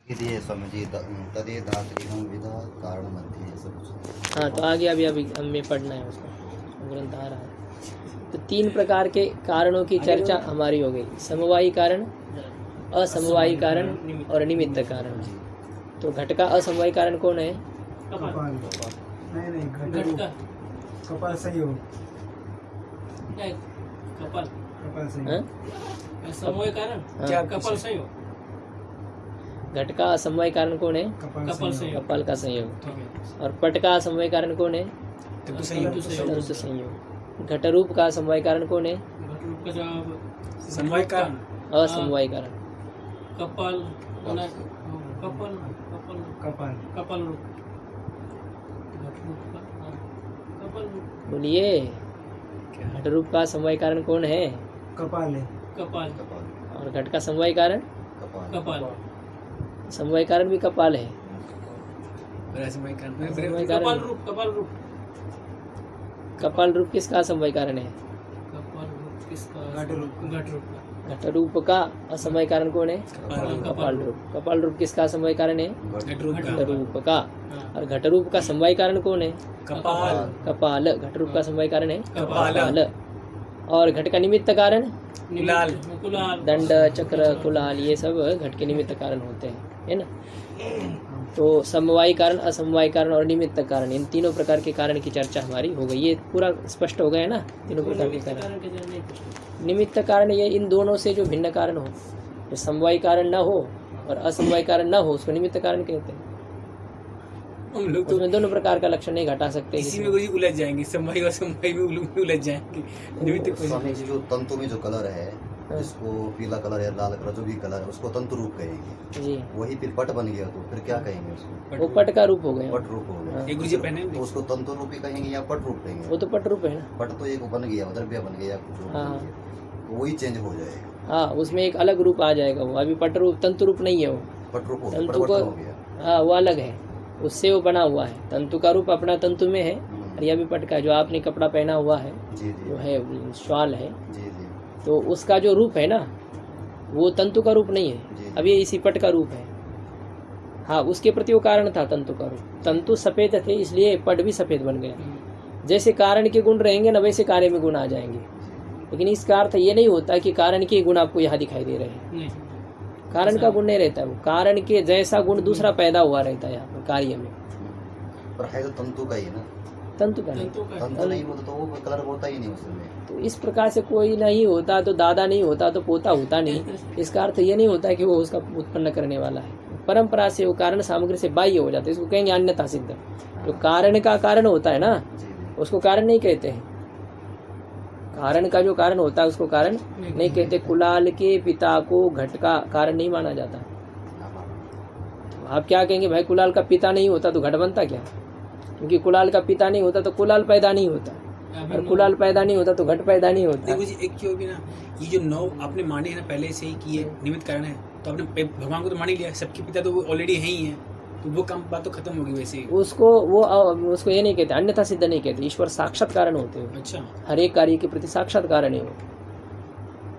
ये समझिए तदे धात्रिहं विधा कारण मध्य ये सब। हाँ, तो आगे अभी हमें पढ़ना है उसको, ग्रंथ आ रहा है। तो 3 प्रकार के कारणों की चर्चा हमारी हो गई, समवायी कारण, असमवायी कारण और निमित्त कारण। तो घट का असमवायी कारण कौन है? कपाल। नहीं घट का कपाल सही हो। कपाल सही हो। समवाय कारण क्या कपाल सही हो। घट का असमवाय कारण कौन है? कपाल सही हो। कपाल का संयोग। और पट का असमवाय कारण कौन है? तंतु संयोग। घट रूप का असमवाय कारण कौन है? घट का समवाय कारण असमवाय कारण कपाल कपाल कपाल कपाल बोलिए। घट रूप का समवाय कारण कौन है? कपाल है। कपाल और घट का समवाय कारण? कपाल समवाय कारण भी कपाल है। समवाय समवाय कपाल कारण रूप कपाल रूप किसका समवाय कारण है? कपाल रूप किसका? घट रूप। घट रूप घट रूप का असमवाय कारण कौन है? कपाल रूप। कपाल रूप किसका समवाय कारण है? घट रूप का। और घट रूप का समवाय कारण कौन है? कपाल कपाल। घट रूप का समवाय कारण है कपाल। और घट का निमित्त कारण कुलाल दंड, चक्र, कुलाल, ये सब घट के निमित्त कारण होते हैं, है ना। तो समवायी कारण, असमवायी कारण और निमित्त कारण, इन तीनों प्रकार के कारण की चर्चा हमारी हो गई। ये पूरा स्पष्ट हो गया ना, तीनों प्रकार के कारण। निमित्त कारण ये इन दोनों से जो भिन्न कारण हो, जो समवायी कारण न हो और असमवायी कारण न हो, उसको निमित्त कारण कहते हैं। हम लोग तो उसमें दोनों प्रकार का लक्षण नहीं घटा सकते। इसी में कुछ उलझ जाएंगे, समवाय और समवाय में उलझ जाएंगे। स्वामी जी जो तंतु में जो कलर है, जिसको पीला कलर या लाल कलर जो भी कलर है उसको तंतु रूप कहेंगे जी, वही फिर पट बन गया तो फिर क्या कहेंगे उसको? वो पट का रूप हो गया। पट रूप हो गया। एक गुरुजी पहने तो उसको तंतु रूप ही कहेंगे या पट रूप कहेंगे? वो तो पट रूप है ना। पट तो एक बन गया, द्रव्य बन गया कुछ और हाँ। बन गया, तो वही चेंज हो जाएगा। हाँ, उसमें एक अलग रूप आ जाएगा। वो अभी पट रूप, तंतु रूप नहीं है वो। पट रूप हो गया, तंतु परिवर्तन को हो गया। हाँ, वो अलग है, उससे वो बना हुआ है। तंतु का रूप अपना तंतु में है, और यह भी पट का, जो आपने कपड़ा पहना हुआ है जी वो जी है, श्वाल है, जी जी तो उसका जो रूप है ना, वो तंतु का रूप नहीं जी। है, अब ये इसी पट का रूप है। हाँ, उसके प्रति वो कारण था तंतु का रूप। तंतु सफेद थे इसलिए पट भी सफेद बन गया। जैसे कारण के गुण रहेंगे ना, वैसे कार्य में गुण आ जाएंगे। लेकिन इसका अर्थ ये नहीं होता कि कारण के गुण आपको यहाँ दिखाई दे रहे हैं। कारण का गुण नहीं रहता है, वो कारण के जैसा गुण दूसरा पैदा हुआ रहता है यहाँ पर कार्य में। पर है तो तंतु का ही ना, तंतु का नहीं। तंतु नहीं होता तो वो कलर होता ही नहीं उसमें। तो इस प्रकार से कोई नहीं होता तो दादा नहीं होता तो पोता होता नहीं। इसका अर्थ ये नहीं होता कि वो उसका उत्पन्न करने वाला है। परंपरा से वो कारण सामग्री से बाह्य हो जाता है, इसको कहेंगे अन्यथा सिद्ध। जो कारण का कारण होता है ना, जी जी उसको कारण नहीं कहते हैं। कारण का जो कारण होता है उसको कारण नहीं कहते। कुलाल के पिता को घट का कारण नहीं माना जाता। तो आप क्या कहेंगे, भाई कुलाल का पिता नहीं होता तो घट बनता क्या? क्योंकि कुलाल का पिता नहीं होता तो कुलाल पैदा नहीं होता, और कुलाल पैदा नहीं होता तो घट पैदा नहीं होता। देखो जी, एक क्यों भी ना, ये जो 9 आपने माने हैं ना पहले से ही कि ये निमित्त कारण है, तो आपने भगवान को तो मान ही लिया, सबके पिता तो वो ऑलरेडी है ही है, तो वो काम बात तो खत्म होगी वैसे ही। उसको ये नहीं कहते, अन्यथा सिद्ध नहीं कहते। ईश्वर साक्षात कारण होते हैं, अच्छा हर एक कार्य के प्रति साक्षात कारण है वो।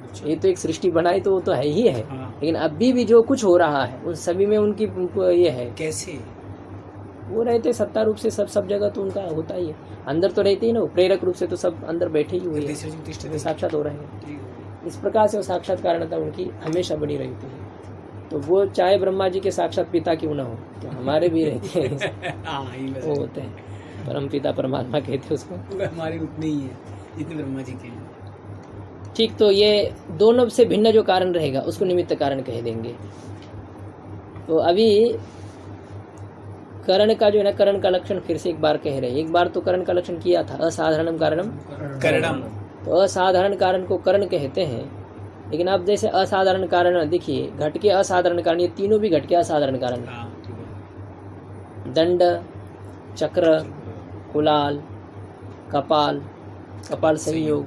अच्छा। ये तो एक सृष्टि बनाई तो वो तो है ही है, हाँ। लेकिन अभी भी जो कुछ हो रहा है उन सभी में उनको ये है। कैसे? वो रहते सत्ता रूप से सब जगह, तो उनका होता ही है। अंदर तो रहते ही ना, प्रेरक रूप से तो सब अंदर बैठे ही हुए हैं, तो साक्षात हो रहे हैं। इस प्रकार से वो साक्षात कारणता उनकी हमेशा बनी रहती है। तो वो चाहे ब्रह्मा जी के साक्षात पिता क्यों ना हो, तो हमारे भी रहते हैं। वो होते हैं परम पिता परमात्मा कहते हैं उसको। हमारे उतने ही है जितने ब्रह्मा जी के हैं। ठीक, तो ये दोनों से भिन्न जो कारण रहेगा उसको निमित्त कारण कह देंगे। तो अभी करण का जो है ना, करण का लक्षण फिर से एक बार कह रहे हैं। एक बार तो करण का लक्षण किया था, असाधारणम कारणम करणम। तो असाधारण कारण को करण कहते हैं। लेकिन अब जैसे असाधारण कारण देखिए, घट के असाधारण कारण, ये तीनों भी घट के असाधारण कारण हैं। हाँ, ठीक है। दंड, चक्र, कुलाल, कपाल, कपाल संयोग,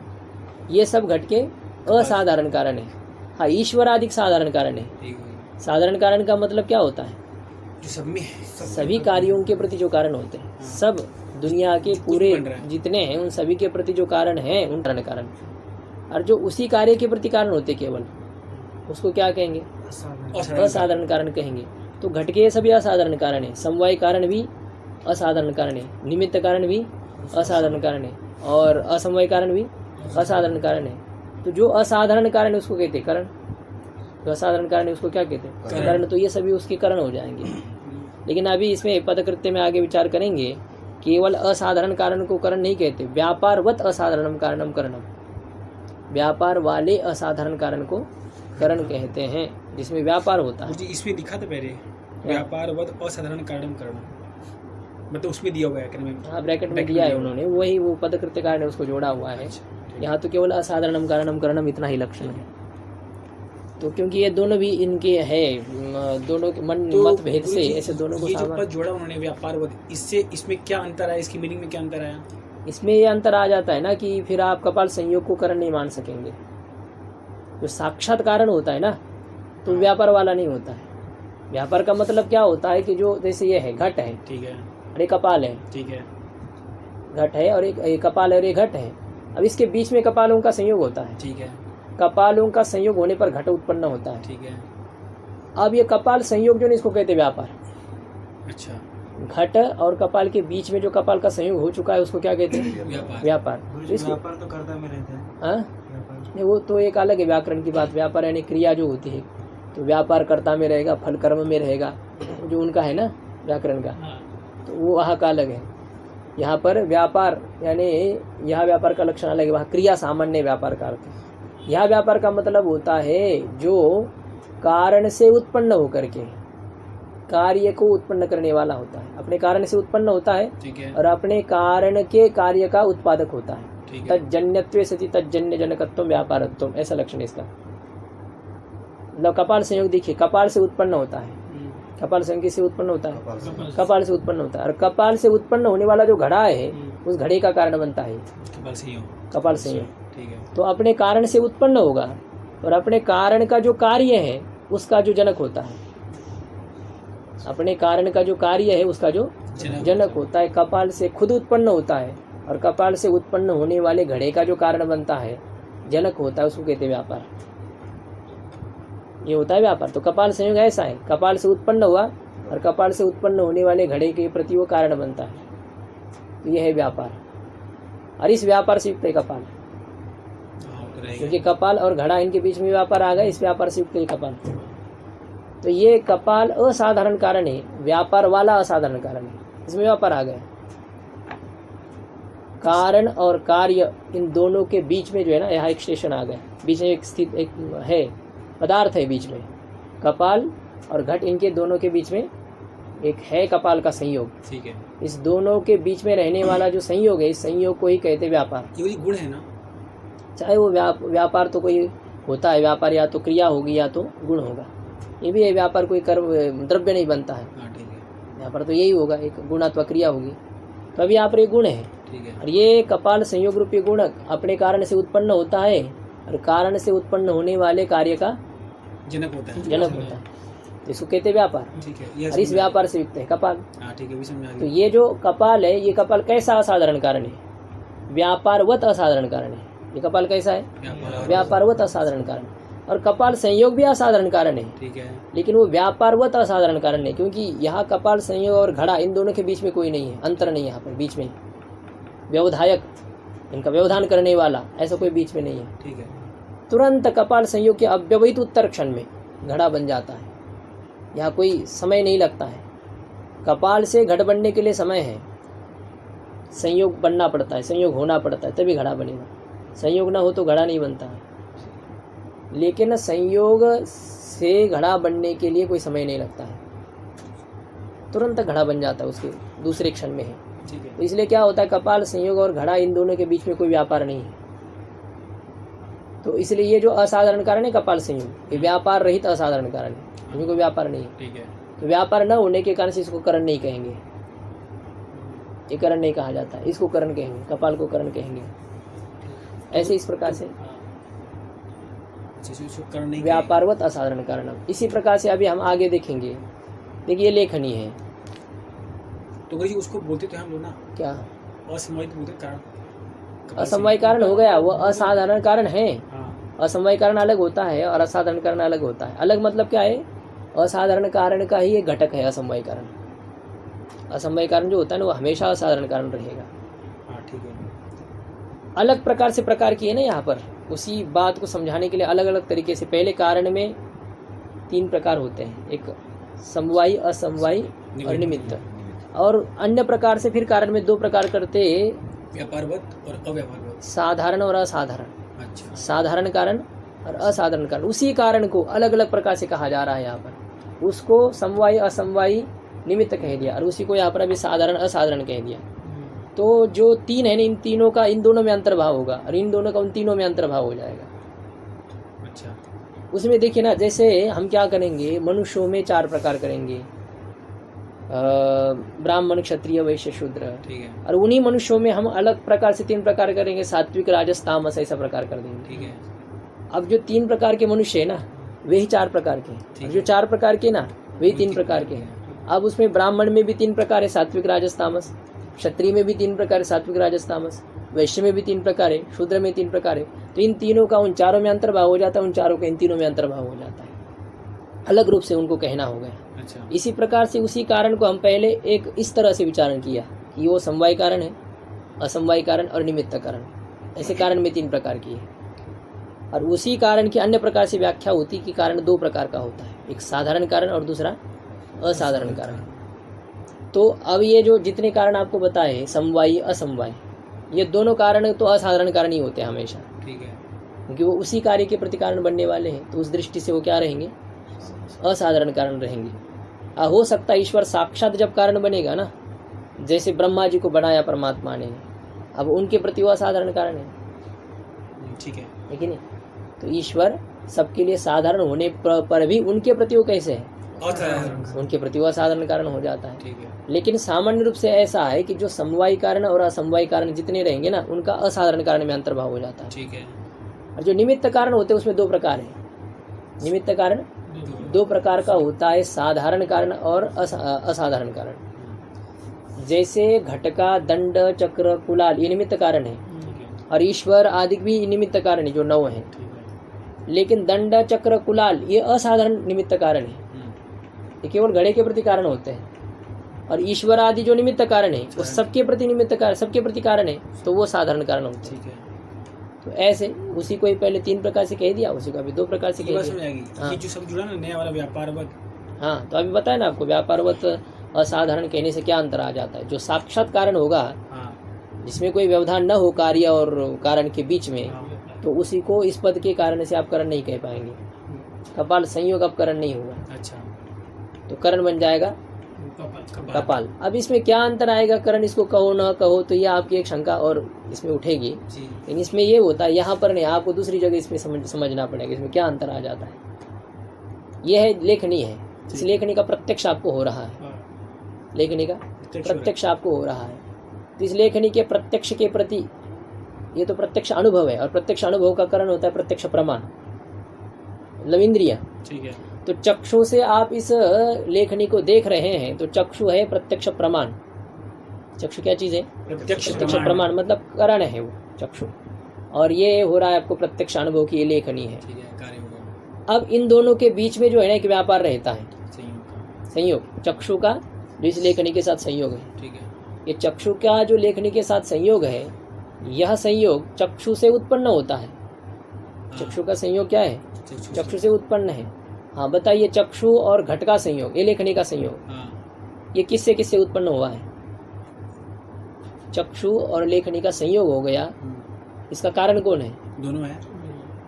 ये सब घट के असाधारण कारण है। हाँ, ईश्वराधिक साधारण कारण है। ठीक है। साधारण कारण का मतलब क्या होता है? जो सब में सभी कार्यों के प्रति जो कारण होते हैं, सब दुनिया के पूरे जितने हैं उन सभी के प्रति जो कारण हैं उन कारण, और जो उसी कार्य के प्रति कारण होते केवल, उसको क्या कहेंगे? असाधारण कारण कहेंगे। तो घट के ये सभी असाधारण कारण है। समवाय कारण भी असाधारण कारण है, निमित्त कारण भी असाधारण कारण है, और असमवाय कारण भी असाधारण कारण है। तो जो असाधारण कारण है उसको कहते हैं कारण, जो असाधारण कारण है उसको क्या कहते हैं? कारण। तो ये सभी उसके कारण हो जाएंगे। लेकिन अभी इसमें पदकृत्य में आगे विचार करेंगे, केवल असाधारण कारण को कारण नहीं कहते, व्यापारवत असाधारणम कारणम करणम, व्यापार वाले असाधारण कारण को कारण कहते हैं, जिसमें व्यापार होता है। मुझे इसमें लिखा था पहले व्यापार वद असाधारण कारणम करणम, मतलब उसमें दिया हुआ है क्या? हाँ, ब्रैकेट में दिया है उन्होंने, वही वो पदकृत्य कारण है उसको जोड़ा हुआ है। यहाँ तो केवल असाधारणम कारणम करणम इतना ही लक्षण है। तो क्योंकि ये दोनों भी इनके है, दोनों के मन मत भेद से ऐसे दोनों को ये जो पद जोड़ा उन्होंने व्यापार वद, इससे इसमें क्या अंतर आया, इसकी मीनिंग में क्या अंतर आया? इसमें ये अंतर आ जाता है ना कि फिर आप कपाल संयोग को कारण नहीं मान सकेंगे। जो साक्षात कारण होता है ना, तो व्यापार वाला नहीं होता है। व्यापार का मतलब क्या होता है कि जो जैसे ये है घट है, ठीक है, और एक कपाल है, ठीक है, घट है और एक कपाल है और एक घट है। अब इसके बीच में कपालों का संयोग होता है, ठीक है, कपालों का संयोग होने पर घट उत्पन्न होता है। ठीक है। अब ये कपाल संयोग जो है इसको कहते हैं व्यापार। अच्छा, घट और कपाल के बीच में जो कपाल का संयोग हो चुका है उसको क्या कहते हैं? व्यापार। व्यापार। गुरुजी, व्यापार तो कर्ता में रहता है। हाँ, व्यापार नहीं, वो तो एक अलग है व्याकरण की बात। व्यापार यानी क्रिया जो होती है, तो व्यापार कर्ता में रहेगा, फल कर्म में रहेगा, जो उनका है ना व्याकरण का, तो वो वहाँ का अलग है। यहाँ पर व्यापार यानी यहाँ व्यापार का लक्षण अलग है, वहाँ क्रिया सामान्य व्यापार का अर्थ है। यहाँ व्यापार का मतलब होता है जो कारण से उत्पन्न होकर के कार्य को उत्पन्न करने वाला होता है, अपने कारण से उत्पन्न होता है, ठीक है, और अपने कारण के कार्य का उत्पादक होता है। ठीक है, तज्जन्यत्वे सति तज्जन्य जनकत्वम व्यापारत्वम, ऐसा लक्षण है इसका। मतलब कपाल संयोग देखिए, कपाल से उत्पन्न होता है, कपाल संयोग से उत्पन्न होता है, कपाल से उत्पन्न होता है, और कपाल से उत्पन्न होने वाला जो घड़ा है उस घड़े का कारण बनता है कपाल संयोग, कपाल संयोग। ठीक है, तो अपने कारण से उत्पन्न होगा, और अपने कारण का जो कार्य है उसका जो जनक होता है, अपने कारण का जो कार्य है उसका जो जनक होता है। कपाल से खुद उत्पन्न होता है, और कपाल से उत्पन्न होने वाले घड़े का जो कारण बनता है, जनक होता है, उसको कहते हैं व्यापार। ये होता है व्यापार। तो कपाल संयोग ऐसा है, कपाल से उत्पन्न हुआ और कपाल से उत्पन्न होने वाले घड़े के प्रति वो कारण बनता है, तो ये है व्यापार। और इस व्यापार से युक्त है कपाल, क्योंकि कपाल और घड़ा इनके बीच में व्यापार आ गया, इस व्यापार से युक्त है कपाल। तो ये कपाल असाधारण कारण है, व्यापार वाला असाधारण कारण है, इसमें व्यापार आ गया। कारण और कार्य इन दोनों के बीच में जो है ना, यहाँ एक स्टेशन आ गया, बीच में एक स्थित एक है पदार्थ है बीच में, कपाल और घट, इनके दोनों के बीच में एक है कपाल का संयोग। ठीक है, इस दोनों के बीच में रहने वाला जो संयोग है, इस संयोग को ही कहते हैं व्यापार। ये गुण है ना, चाहे वो व्यापार तो कोई होता है, व्यापार या तो क्रिया होगी या तो गुण होगा। ये भी है, व्यापार कोई कर्म द्रव्य नहीं बनता है, हाँ ठीक है, व्यापार तो यही होगा, एक गुण अथवा क्रिया होगी। तो अभी यहाँ पर एक गुण है, ठीक है, और ये कपाल संयोग रूपी गुण अपने कारण से उत्पन्न होता है, और कारण से उत्पन्न होने वाले कार्य का जनक होता है, जनक होता है, तो इसको कहते हैं व्यापार। ठीक है, ये और इस व्यापार से युक्त है कपाल। हाँ ठीक है, भी समझ आ तो गया। ये जो कपाल है, ये कपाल कैसा असाधारण कारण है? व्यापारवत असाधारण कारण है। ये कपाल कैसा है? व्यापारवत असाधारण कारण। और कपाल संयोग भी असाधारण कारण है, ठीक है, लेकिन वो व्यापारवत असाधारण कारण है, क्योंकि यहाँ कपाल संयोग और घड़ा इन दोनों के बीच में कोई नहीं है, अंतर नहीं है यहाँ पर बीच में, व्यवधायक, इनका व्यवधान करने वाला ऐसा कोई बीच में नहीं है। ठीक है, तुरंत कपाल संयोग के अव्यवहित उत्तर क्षण में घड़ा बन जाता है, यहाँ कोई समय नहीं लगता है। कपाल से घट बनने के लिए समय है, संयोग बनना पड़ता है, संयोग होना पड़ता है, तभी घड़ा बनेगा। संयोग ना हो तो घड़ा नहीं बनता है। लेकिन संयोग से घड़ा बनने के लिए कोई समय नहीं लगता है, तुरंत घड़ा बन जाता है, उसके दूसरे क्षण में है। ठीक है, तो इसलिए क्या होता है, कपाल संयोग और घड़ा इन दोनों के बीच में कोई व्यापार नहीं है। तो इसलिए ये जो असाधारण कारण है कपाल संयोग, ये व्यापार रहित असाधारण कारण है, इसमें कोई व्यापार नहीं है। ठीक है, तो व्यापार न होने के कारण से इसको करण नहीं कहेंगे, ये करण नहीं कहा जाता है, इसको करण कहेंगे, कपाल को करण कहेंगे। ऐसे इस प्रकार से व्यापारवत असाधारण कारण। इसी प्रकार से अभी हम आगे देखेंगे। देखिए ये लेखनी है, तो गुरुजी उसको बोलते थे हम लोग ना, क्या असमवायित बोलते कारण, असमवाय कारण हो गया, वो असाधारण कारण है। हाँ, असमवाय कारण अलग होता है और असाधारण कारण अलग होता है। अलग मतलब क्या है असाधारण कारण का ही एक घटक है असमवाय कारण। असमवाय कारण जो होता है ना वो हमेशा असाधारण कारण रहेगा। हाँ ठीक है। अलग प्रकार से प्रकार किए ना यहाँ पर, उसी बात को समझाने के लिए अलग अलग तरीके से। पहले कारण में 3 प्रकार होते हैं, एक समवायी, असमवायी और निमित्त। और अन्य प्रकार से फिर कारण में 2 प्रकार करते, व्यापारवत और अव्यापारवत। साधारण और असाधारण। अच्छा। साधारण कारण और असाधारण कारण, उसी कारण को अलग अलग प्रकार से कहा जा रहा है यहाँ पर। उसको समवायी, असमवायी, निमित्त कह दिया, और उसी को यहाँ पर अभी साधारण, असाधारण कह दिया। तो जो 3 है ना, इन तीनों का इन दोनों में अंतर्भाव होगा, और इन दोनों का उन तीनों में अंतर्भाव हो जाएगा। अच्छा। उसमें देखिए ना, जैसे हम क्या करेंगे, मनुष्यों में 4 प्रकार करेंगे, ब्राह्मण, क्षत्रिय, वैश्य, शूद्र। ठीक है। और उन्हीं मनुष्यों में हम अलग प्रकार से 3 प्रकार करेंगे, सात्विक, राजस, तामस, ऐसा प्रकार कर देंगे। ठीक है। अब जो 3 प्रकार के मनुष्य है ना, वही 4 प्रकार के, और जो 4 प्रकार के ना वही 3 प्रकार के हैं। अब उसमें ब्राह्मण में भी 3 प्रकार है, सात्विक, राजस, तामस। क्षत्रिय में भी 3 प्रकार है, सात्विक, राजस, तामस। वैश्य में भी 3 प्रकार है, शूद्र में 3 प्रकार है। तो इन तीनों का उन चारों में अंतर्भाव हो जाता है, उन चारों का इन तीनों में अंतर्भाव हो जाता है। अलग रूप से उनको कहना होगा। अच्छा। इसी प्रकार से उसी कारण को हम पहले एक इस तरह से विचारण किया कि वो समवाय कारण है, असमवाय कारण और निमित्त कारण। ऐसे कारण में 3 प्रकार की है। और उसी कारण की अन्य प्रकार से व्याख्या होती कि कारण 2 प्रकार का होता है, एक साधारण कारण और दूसरा असाधारण कारण। तो अब ये जो जितने कारण आपको बताए, समवायी, असमवाय, ये दोनों कारण तो असाधारण कारण ही होते हैं हमेशा, ठीक है। क्योंकि वो उसी कार्य के प्रति कारण बनने वाले हैं। तो उस दृष्टि से वो क्या रहेंगे, असाधारण कारण रहेंगे। हो सकता है ईश्वर साक्षात जब कारण बनेगा ना, जैसे ब्रह्मा जी को बनाया परमात्मा ने, अब उनके प्रति वो असाधारण कारण है, ठीक है, कि नहीं? तो ईश्वर सबके लिए साधारण होने पर भी उनके प्रति वो कैसे है, उनके प्रति वो असाधारण कारण हो जाता है। ठीक है। लेकिन सामान्य रूप से ऐसा है कि जो समवायी कारण और असमवायी कारण जितने रहेंगे ना, उनका असाधारण कारण में अंतर्भाव हो जाता है। ठीक है। और जो निमित्त कारण होते हैं उसमें 2 प्रकार है। निमित्त कारण 2 प्रकार का होता है, साधारण कारण और असाधारण कारण। जैसे घटका, दंड, चक्र, कुलाल, ये निमित्त कारण है, और ईश्वर आदि भी निमित्त कारण है जो 9 है। लेकिन दंड, चक्र, कुलाल ये असाधारण निमित्त कारण है, ये केवल घड़े के प्रति कारण होते हैं। और ईश्वर आदि जो निमित्त कारण है वो सबके प्रति निमित्त कारण, सबके प्रति कारण है, तो वो साधारण कारण होते हैं। तो ऐसे उसी को ही पहले 3 प्रकार से कह दिया, उसी को अभी 2 प्रकार से कह दिया। हाँ। ये जो सब जुड़ा ना नया वाला व्यापारवत, हाँ, तो अभी बताया ना आपको, व्यापारवत असाधारण कहने से क्या अंतर आ जाता है। जो साक्षात कारण होगा, जिसमें कोई व्यवधान न हो कार्य और कारण के बीच में, तो उसी को इस पद के कारण से आप करण नहीं कह पाएंगे। कपाल संयोग अब करण नहीं होगा। अच्छा, तो करण बन जाएगा कपाल। अब इसमें क्या अंतर आएगा, करण इसको कहो न कहो, तो ये आपकी एक शंका और इसमें उठेगी। लेकिन इसमें ये होता है, यहाँ पर नहीं, आपको दूसरी जगह इसमें समझना पड़ेगा इसमें क्या अंतर आ जाता है। यह है लेखनी है, इस लेखनी का प्रत्यक्ष आपको हो रहा है, लेखनी का प्रत्यक्ष आपको हो रहा है। तो इस लेखनी के प्रत्यक्ष के प्रति, ये तो प्रत्यक्ष अनुभव है, और प्रत्यक्ष अनुभव का कारण होता है प्रत्यक्ष प्रमाण, मतलब इंद्रिय। ठीक है। तो चक्षु से आप इस लेखनी को देख रहे हैं, तो चक्षु है प्रत्यक्ष प्रमाण। चक्षु क्या चीज है, प्रत्यक्ष प्रमाण, मतलब कारण है वो चक्षु, और ये हो रहा है आपको प्रत्यक्ष अनुभव की ये लेखनी है। ठीक है, कार्य होगा। अब इन दोनों के बीच में जो है ना एक व्यापार रहता है, संयोग। संयोग चक्षु का जो इस लेखनी के साथ संयोग है। ठीक है। ये चक्षु का जो लेखनी के साथ संयोग है, यह संयोग चक्षु से उत्पन्न होता है। चक्षु का संयोग क्या है, चक्षु से उत्पन्न है। हाँ बताइए, चक्षु और घट का संयोग, ये लेखनी का संयोग, ये किससे किससे उत्पन्न हुआ है? चक्षु और लेखनी का संयोग हो गया। इसका कारण कौन है? दोनों है।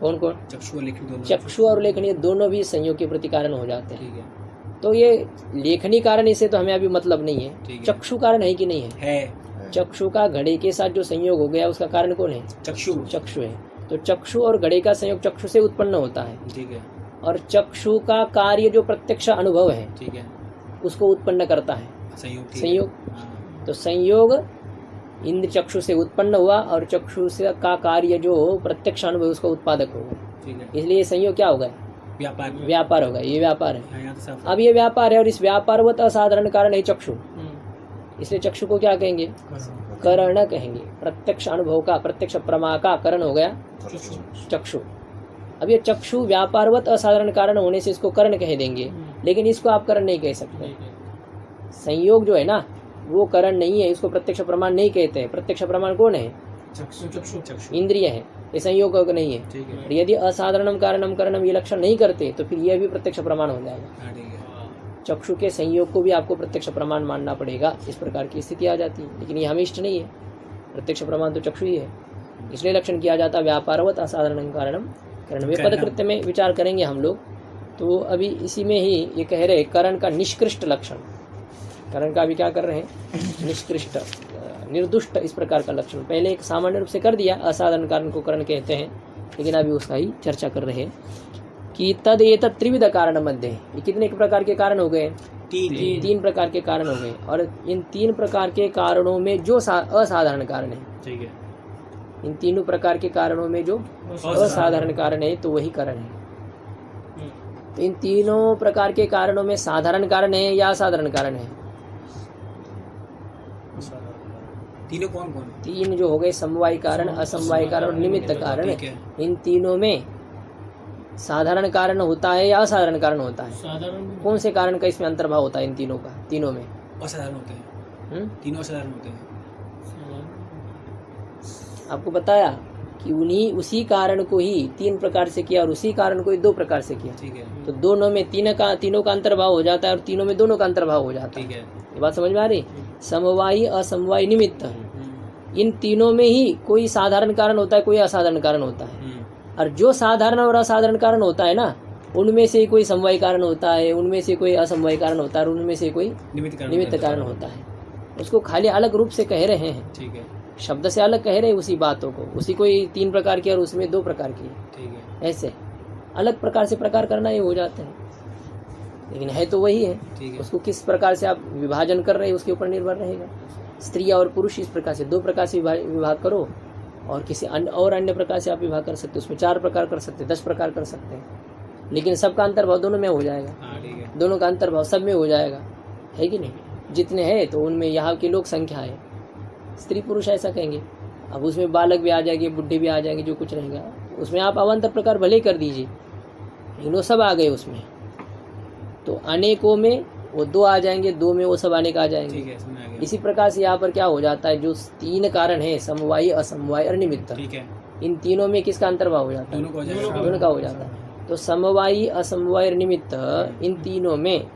कौन कौन? चक्षु और लेखनी दोनों। चक्षु और लेखनी दोनों भी संयोग के प्रति कारण हो जाते हैं। ठीक है। तो ये लेखनी कारण, इसे तो हमें अभी मतलब नहीं है। ठीक है। चक्षु कारण है कि नहीं है? चक्षु का घड़े के साथ जो संयोग हो गया, उसका कारण कौन है? चक्षु। चक्षु है। तो चक्षु और घड़े का संयोग चक्षु से उत्पन्न होता है। ठीक है। और चक्षु का कार्य जो प्रत्यक्ष अनुभव है, ठीक है, उसको उत्पन्न करता है संयोग। तो संयोग इंद्र चक्षु से उत्पन्न हुआ, और चक्षु से का कार्य जो प्रत्यक्ष अनुभव उसका उत्पादक होगा। ठीक है। इसलिए संयोग क्या होगा? व्यापार होगा। ये व्यापार है। अब ये व्यापार है, और इस व्यापारवत असाधारण कारण है चक्षु, इसलिए चक्षु को क्या कहेंगे? करण कहेंगे। प्रत्यक्ष अनुभव का, प्रत्यक्ष प्रमा का करण हो गया चक्षु। अब ये चक्षु व्यापारवत असाधारण कारण होने से इसको करण कह देंगे, लेकिन इसको आप करण नहीं कह सकते। संयोग जो है ना वो करण नहीं है, इसको प्रत्यक्ष प्रमाण नहीं कहते हैं। प्रत्यक्ष प्रमाण कौन है? चक्षु इंद्रिय है, ये संयोग नहीं है। ठीक है। और यदि असाधारणम कारणम करणम ये लक्षण नहीं करते तो फिर यह भी प्रत्यक्ष प्रमाण हो जाएगा। हाँ, ठीक है। चक्षु के संयोग को भी आपको प्रत्यक्ष प्रमाण मानना पड़ेगा, इस प्रकार की स्थिति आ जाती है। लेकिन ये हमें इष्ट नहीं है, प्रत्यक्ष प्रमाण तो चक्षु ही है, इसलिए लक्षण किया जाता व्यापारवत असाधारणम कारणम करण में। पदकृत्य में विचार करेंगे हम लोग, तो अभी इसी में ही ये कह रहे करण का निष्कृष्ट लक्षण, करण का भी क्या कर रहे हैं? निष्कृष्ट, निर्दुष्ट, इस प्रकार का लक्षण। पहले एक सामान्य रूप से कर दिया, असाधारण कारण को करण कहते हैं, लेकिन अभी उसका ही चर्चा कर रहे हैं कि तद एतत् त्रिविध कारण मध्य, ये कितने प्रकार के कारण हो गए? तीन प्रकार के कारण हो गए। और इन 3 प्रकार के कारणों में जो असाधारण कारण है, ठीक है, इन तीनों प्रकार के कारणों में जो असाधारण कारण है तो वही कारण है। तो इन तीनों प्रकार के कारणों में साधारण कारण है या असाधारण कारण है? तीनों कौन कौन? 3 जो हो गए, समवाय कारण, असमवाय कारण और निमित्त कारण। ठीक है। इन तीनों में साधारण कारण होता है या असाधारण कारण होता है? कौन से कारण का इसमें अंतर्भाव होता है इन तीनों का? तीनों में असाधारण होते हैं, तीनों असाधारण होते हैं। आपको बताया कि उसी कारण को ही 3 प्रकार से किया और उसी कारण को ही 2 प्रकार से किया। ठीक है, तो दोनों में तीनों का अंतर्भाव हो जाता है और तीनों में दोनों का अंतर्भाव हो जाता है। ठीक है। ये बात समझ में आ रही? समवायी, असमवायी, निमित्त, इन तीनों में ही कोई साधारण कारण होता है, कोई असाधारण कारण होता है। और जो साधारण और असाधारण कारण होता है ना, उनमें से कोई समवाय कारण होता है, उनमें से कोई असमवाय कारण होता है और उनमें से कोई निमित्त कारण होता है। उसको खाली अलग रूप से कह रहे हैं, ठीक है, शब्द से अलग कह रहे हैं उसी बातों को, उसी को 3 प्रकार की और उसमें 2 प्रकार की। ठीक है, ऐसे अलग प्रकार से प्रकार करना ही हो जाते हैं, लेकिन है तो वही है। ठीक है। उसको किस प्रकार से आप विभाजन कर रहे हैं उसके ऊपर निर्भर रहेगा। स्त्री और पुरुष इस प्रकार से 2 प्रकार से विभाग करो, और किसी अन्य प्रकार से आप विभाग कर सकते हो, उसमें 4 प्रकार कर सकते हैं, 10 प्रकार कर सकते हैं, लेकिन सबका अंतर्भाव दोनों में हो जाएगा। हाँ, ठीक है। दोनों का अंतर्भाव सब में हो जाएगा, है कि नहीं? जितने हैं तो उनमें यहाँ की लोक संख्या है, स्त्री पुरुष ऐसा कहेंगे। अब उसमें बालक भी आ जाएंगे, बुढ़े भी आ जाएंगे, जो कुछ रहेगा उसमें आप अवान्तर प्रकार भले कर दीजिए, लेकिन वो सब आ गए उसमें। तो अनेकों में वो 2 आ जाएंगे, 2 में वो सब अनेक आ जाएंगे। ठीक है, समझ आ गया। इसी प्रकार से यहाँ पर क्या हो जाता है, जो 3 कारण है, समवायी, असमवाय और निमित्त, ठीक है, इन तीनों में किसका अंतर्भाव हो जाता है? दोनों का हो जाएगा। दोनों का हो जाता है। तो समवायी, असमवाय और निमित्त, इन तीनों में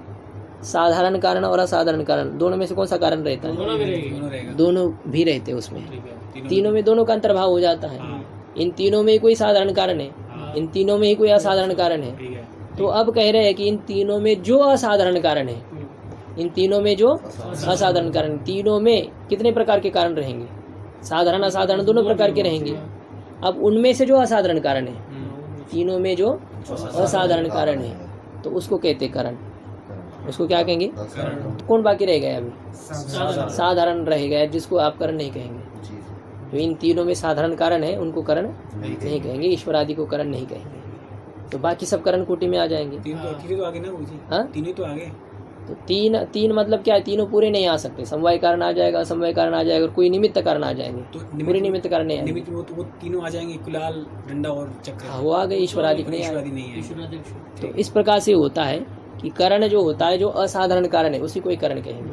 साधारण कारण और असाधारण कारण, दोनों में से कौन सा कारण रहता है? दोनों रहेगा। दोनों भी रहते हैं उसमें। ठीक है, तीनों में दोनों का अंतर्भाव हो जाता है। हाँ। इन तीनों में कोई साधारण कारण है, हाँ। इन तीनों में ही कोई असाधारण कारण है। ठीक है, तो अब कह रहे हैं कि इन तीनों में जो असाधारण कारण है, इन तीनों में जो असाधारण कारण, तीनों में कितने प्रकार के कारण रहेंगे? साधारण असाधारण दोनों प्रकार के रहेंगे। अब उनमें से जो असाधारण कारण है, तीनों में जो असाधारण कारण है, तो उसको कहते कारण। उसको क्या कहेंगे? कौन बाकी रह गया? अभी साधारण रह गया, जिसको आप कारण नहीं कहेंगे। जो इन तीनों में साधारण कारण है उनको कारण नहीं कहेंगे, ईश्वर आदि को कारण नहीं कहेंगे। तो बाकी सब करण कोटि में आ जाएंगे। तीनों तो आगे ना गुरुजी? हाँ, तीनों तो आगे। तो तीन मतलब क्या है? तीनों पूरे नहीं आ सकते। समवाय कारण आ जाएगा, असमवाय कारण आ जाएगा और कोई निमित्त कारण आ जाएंगे। तो पूरे निमित्त कारण नहीं आएंगे। निमित्त में वो तीनों आ जाएंगे, कुलाल, डंडा और चक्र। हाँ, वो आ गए, ईश्वर आदि नहीं ईश्वर आए। आदि नहीं है। तो इस प्रकार से होता है कि करण जो होता है, जो असाधारण कारण है, उसी को ही करण कहेंगे।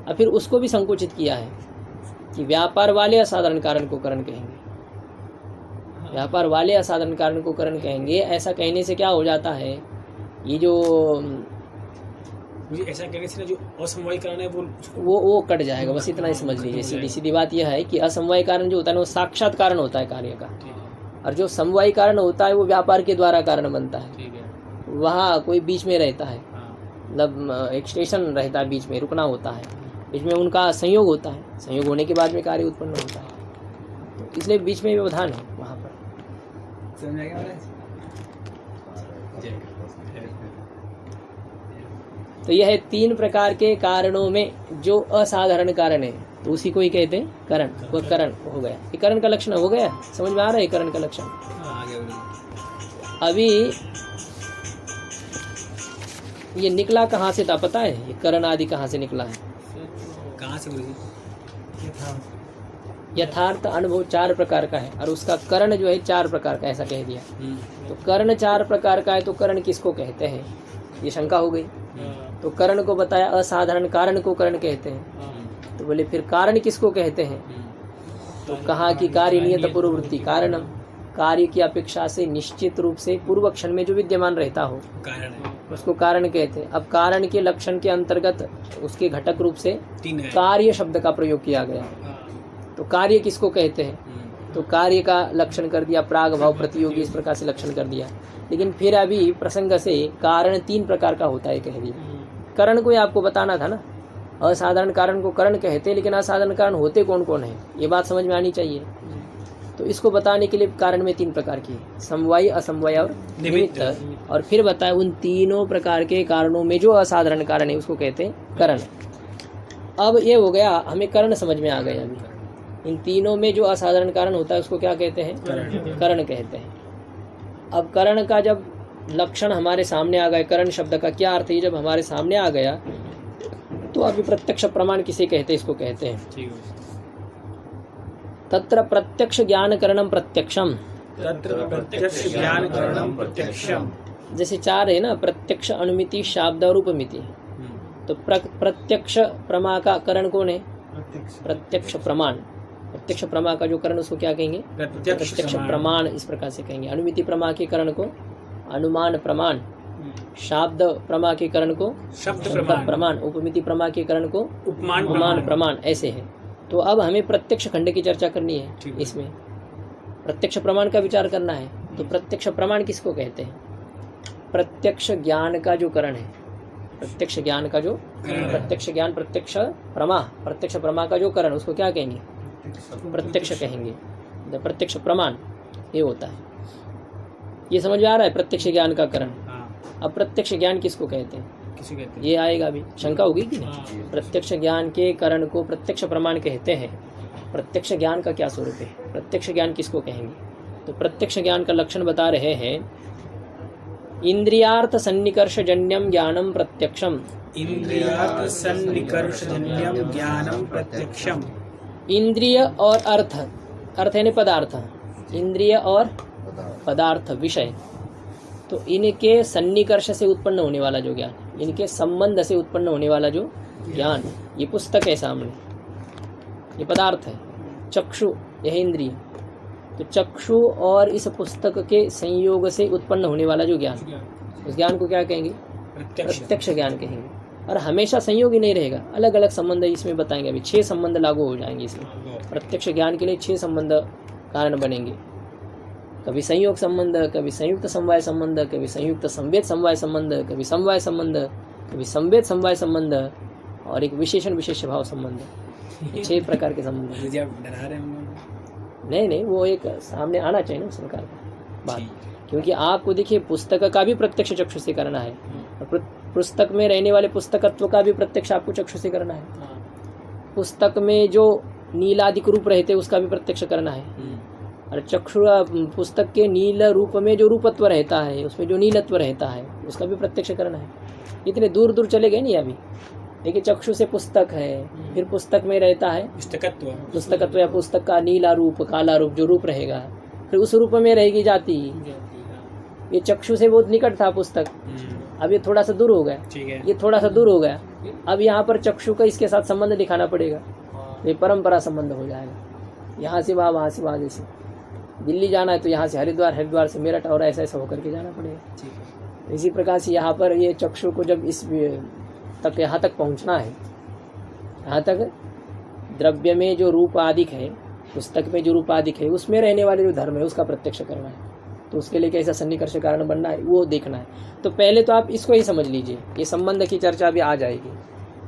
और फिर उसको भी संकुचित किया है कि व्यापार वाले असाधारण कारण को करण कहेंगे। व्यापार वाले असाधारण कारण को करण कहेंगे। ऐसा कहने से क्या हो जाता है, ये जो मुझे ऐसा कहने से ना जो असमवाय कारण है वो कट जाएगा। बस इतना ही समझ लीजिए। सीधी सीधी बात यह है कि असमवाय कारण जो होता है ना, वो साक्षात कारण होता है कार्य का, और जो समवाय कारण होता है वो व्यापार के द्वारा कारण बनता है। ठीक है। वहाँ कोई बीच में रहता है, हाँ। मतलब एक स्टेशन रहता है, बीच में रुकना होता है, बीच में उनका संयोग होता है, संयोग होने के बाद में कार्य उत्पन्न होता है। तो इसलिए बीच में व्यवधान है वहाँ पर। समझ आ गया महाराज? तो यह है 3 प्रकार के कारणों में जो असाधारण कारण है, तो उसी को ही कहते हैं करण। वह करण हो गया, ये करण का लक्षण हो गया। समझ में आ रहा है करण का लक्षण? हाँ, आ गया गुरुजी। अभी ये निकला कहाँ से था पता है? ये करण आदि कहाँ से निकला है? कहाँ से गुरुजी? यथार्थ अनुभव 4 प्रकार का है और उसका करण जो है 4 प्रकार का, ऐसा कह दिया। तो कर्ण 4 प्रकार का है, तो करण किसको कहते हैं? ये शंका हो गई। तो करण को बताया, असाधारण कारण को करण कहते हैं। तो बोले फिर कारण किसको कहते हैं? तो कहा कि कार्य नियत पूर्ववृत्ति कारणम, कार्य की अपेक्षा से निश्चित रूप से पूर्व क्षण में जो विद्यमान रहता हो कारण है, उसको कारण कहते हैं। अब कारण के लक्षण के अंतर्गत उसके घटक रूप से 3 है। कार्य शब्द का प्रयोग किया गया है। तो कार्य किसको कहते हैं? तो कार्य का लक्षण कर दिया, प्राग भाव प्रतियोगी, इस प्रकार से लक्षण कर दिया। लेकिन फिर अभी प्रसंग से कारण 3 प्रकार का होता है कह दिया। करण को ही आपको बताना था ना, असाधारण कारण को करण कहते हैं, लेकिन असाधारण कारण होते कौन कौन है ये बात समझ में आनी चाहिए। तो इसको बताने के लिए कारण में 3 प्रकार की, समवायी, असमवाय और निमित्त। और फिर बताया उन तीनों प्रकार के कारणों में जो असाधारण कारण है उसको कहते हैं करण। अब ये हो गया, हमें करण समझ में आ गया। अभी इन तीनों में जो असाधारण कारण होता है उसको क्या कहते हैं? करण कहते हैं। अब करण का जब लक्षण हमारे सामने आ गए, करण शब्द का क्या अर्थ है जब हमारे सामने आ गया, तो अभी प्रत्यक्ष प्रमाण किसे कहते हैं? इसको कहते हैं ठीक है। तत्र प्रत्यक्ष ज्ञान करणम प्रत्यक्षम। तत्र प्रत्यक्ष ज्ञान करणम प्रत्यक्षम। जैसे 4 है ना, प्रत्यक्ष, अनुमिति, शाब्द और उपमिति। तो प्रत्यक्ष प्रमा का करण कौन है? प्रत्यक्ष प्रमाण। प्रत्यक्ष प्रमा का जो करण उसको क्या कहेंगे? प्रत्यक्ष प्रमाण, इस प्रकार से कहेंगे। अनुमिति प्रमा के करण को अनुमान प्रमाण, शाब्द प्रमा के करण को शब्द प्रमाण, उपमिति प्रमा के करण को उपमान प्रमाण, ऐसे है। तो अब हमें प्रत्यक्ष खंड की चर्चा करनी है। इसमें प्रत्यक्ष प्रमाण का विचार करना है। तो प्रत्यक्ष प्रमाण किसको कहते हैं? प्रत्यक्ष ज्ञान का जो करण है, प्रत्यक्ष ज्ञान का जो प्रत्यक्ष ज्ञान, प्रत्यक्ष प्रमा का जो करण, उसको क्या कहेंगे? प्रत्यक्ष कहेंगे। प्रत्यक्ष प्रमाण ये होता है। ये समझ में आ रहा है प्रत्यक्ष ज्ञान का करण। अब प्रत्यक्ष ज्ञान किसको कहते हैं? किसे कहते हैं? ये आएगा अभी, शंका होगी कि नहीं? प्रत्यक्ष ज्ञान के करण को प्रत्यक्ष प्रमाण कहते हैं। प्रत्यक्ष ज्ञान का क्या स्वरूप है? प्रत्यक्ष ज्ञान किसको कहेंगे? तो प्रत्यक्ष ज्ञान का लक्षण बता रहे हैं, इंद्रियार्थ सन्निकर्ष जन्यम ज्ञानम प्रत्यक्षम। इंद्रियार्थ सन्निकर्ष जन्यम ज्ञानम प्रत्यक्षम। इंद्रिय और अर्थ, अर्थ यानी पदार्थ, इंद्रिय और पदार्थ विषय, तो इनके सन्निकर्ष से उत्पन्न होने वाला जो ज्ञान, इनके संबंध से उत्पन्न होने वाला जो ज्ञान, ये पुस्तक है सामने, ये पदार्थ है। चक्षु यह इंद्रिय, तो चक्षु और इस पुस्तक के संयोग से उत्पन्न होने वाला जो ज्ञान, उस ज्ञान को क्या कहेंगे? प्रत्यक्ष ज्ञान कहेंगे। और हमेशा संयोग ही नहीं रहेगा, अलग अलग संबंध इसमें बताएंगे। अभी 6 संबंध लागू हो जाएंगे इसमें। प्रत्यक्ष ज्ञान के लिए 6 संबंध कारण बनेंगे। कभी संयोग संबंध, कभी संयुक्त समवाय संबंध, कभी संयुक्त संवेद समवाय संबंध, कभी समवाय संबंध, कभी संवेद समवाय संबंध, और एक विशेषण विशेष भाव संबंध। 6 प्रकार के संबंध। डरा रहे हैं? नहीं, वो एक सामने आना चाहिए ना उस प्रकार का बात। क्योंकि आपको देखिए पुस्तक का भी प्रत्यक्ष चक्षु से करना है, और पुस्तक में रहने वाले पुस्तकत्व का भी प्रत्यक्ष आपको चक्षु से करना है। पुस्तक में जो नीलादिक रूप रहते उसका भी प्रत्यक्ष करना है। और चक्षु पुस्तक के नील रूप में जो रूपत्व रहता है, उसमें जो नीलत्व रहता है, उसका भी प्रत्यक्ष करना है। इतने दूर दूर चले गए नहीं अभी। देखिए चक्षु से पुस्तक है, फिर पुस्तक में रहता है पुस्तकत्व या पुस्तक का नीला रूप, काला रूप जो रूप रहेगा, फिर उस रूप में रहेगी जाति। ये चक्षु से बहुत निकट था पुस्तक, अब ये थोड़ा सा दूर हो गया, ये थोड़ा सा दूर हो गया। अब यहाँ पर चक्षु का इसके साथ संबंध दिखाना पड़ेगा, ये परंपरा संबंध हो जाएगा। यहाँ से वहाँ से वहाँ, जैसे दिल्ली जाना है तो यहाँ से हरिद्वार, हरिद्वार से मेरठ, और ऐसा ऐसा होकर के जाना पड़ेगा। इसी प्रकार से यहाँ पर ये चक्षु को जब इस तक यहाँ तक पहुँचना है, यहाँ तक द्रव्य में जो रूप आदिक है, पुस्तक में जो रूप आदिक है, उसमें रहने वाले जो धर्म है उसका प्रत्यक्ष करना है। तो उसके लिए कैसा सन्निकर्ष कारण बनना है वो देखना है। तो पहले तो आप इसको ही समझ लीजिए, ये संबंध की चर्चा भी आ जाएगी।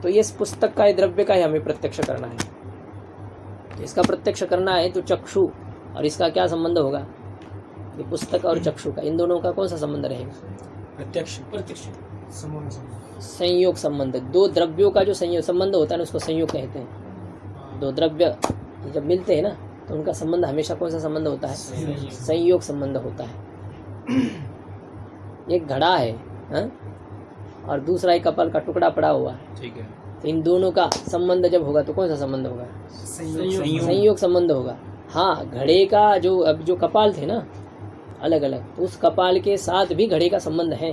तो ये पुस्तक का, द्रव्य का ही हमें प्रत्यक्ष करना है। तो इसका प्रत्यक्ष करना है तो चक्षु और इसका क्या संबंध होगा? ये पुस्तक और चक्षु का, इन दोनों का कौन सा संबंध रहेगा? प्रत्यक्ष संयोग संबंध। 2 द्रव्यों का जो संयोग संबंध होता है ना, उसको संयोग कहते हैं। 2 द्रव्य जब मिलते हैं ना, तो उनका संबंध हमेशा कौन सा संबंध होता है? संयोग संबंध होता है। एक घड़ा है और दूसरा एक कपाल का टुकड़ा पड़ा हुआ है, ठीक है। तो इन दोनों का संबंध जब होगा तो कौन सा संबंध होगा? संयोग संबंध होगा। हाँ, घड़े का जो अब जो कपाल थे ना अलग अलग, तो उस कपाल के साथ भी घड़े का संबंध है।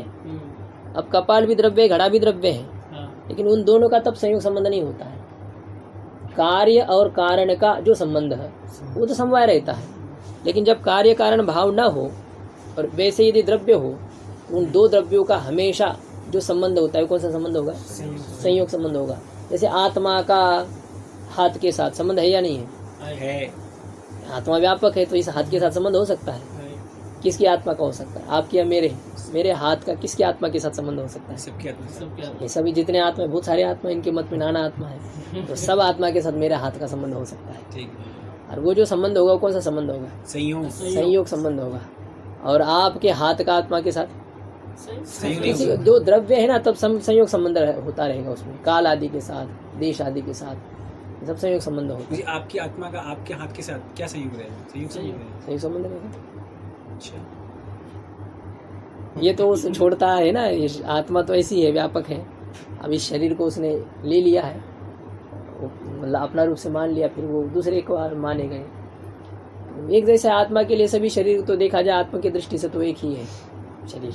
अब कपाल भी द्रव्य है, घड़ा भी द्रव्य है, हाँ। लेकिन उन दोनों का तब संयोग संबंध नहीं होता है। कार्य और कारण का जो संबंध है वो तो समवाय रहता है, लेकिन जब कार्य कारण भाव न हो और वैसे यदि द्रव्य हो, उन दो द्रव्यों का हमेशा जो संबंध होता है, कौन सा संबंध होगा? संयोग संबंध होगा। जैसे आत्मा का हाथ के साथ संबंध है या नहीं है? आत्मा व्यापक है, तो इस हाथ के साथ संबंध हो सकता है। किसकी आत्मा का हो सकता है? आपकी या मेरे हाथ का किसकी आत्मा के साथ संबंध हो सकता है? सबकी आत्मा। ये सभी जितने आत्मा, बहुत सारे आत्मा, इनके मत में नाना आत्मा है, तो सब आत्मा के साथ मेरे हाथ का संबंध हो सकता है। ठीक। और वो जो संबंध होगा वो कौन सा संबंध होगा? संयोग संबंध होगा। और आपके हाथ का आत्मा के साथ किसी जो द्रव्य है ना, तब संयोग संबंध होता रहेगा उसमें, काल आदि के साथ, देश आदि के साथ, सब संयोग संबंध होता है। आपकी आत्मा का आपके हाथ के साथ क्या संयोग रहेगा? संयोग संबंध रहेगा। अच्छा, ये तो उस छोड़ता है ना, ये आत्मा तो ऐसी है, व्यापक है। अब इस शरीर को उसने ले लिया है, मतलब अपना रूप से मान लिया, फिर वो दूसरे को माने गए। एक जैसे आत्मा के लिए सभी शरीर तो देखा जाए आत्मा की दृष्टि से तो एक ही है शरीर।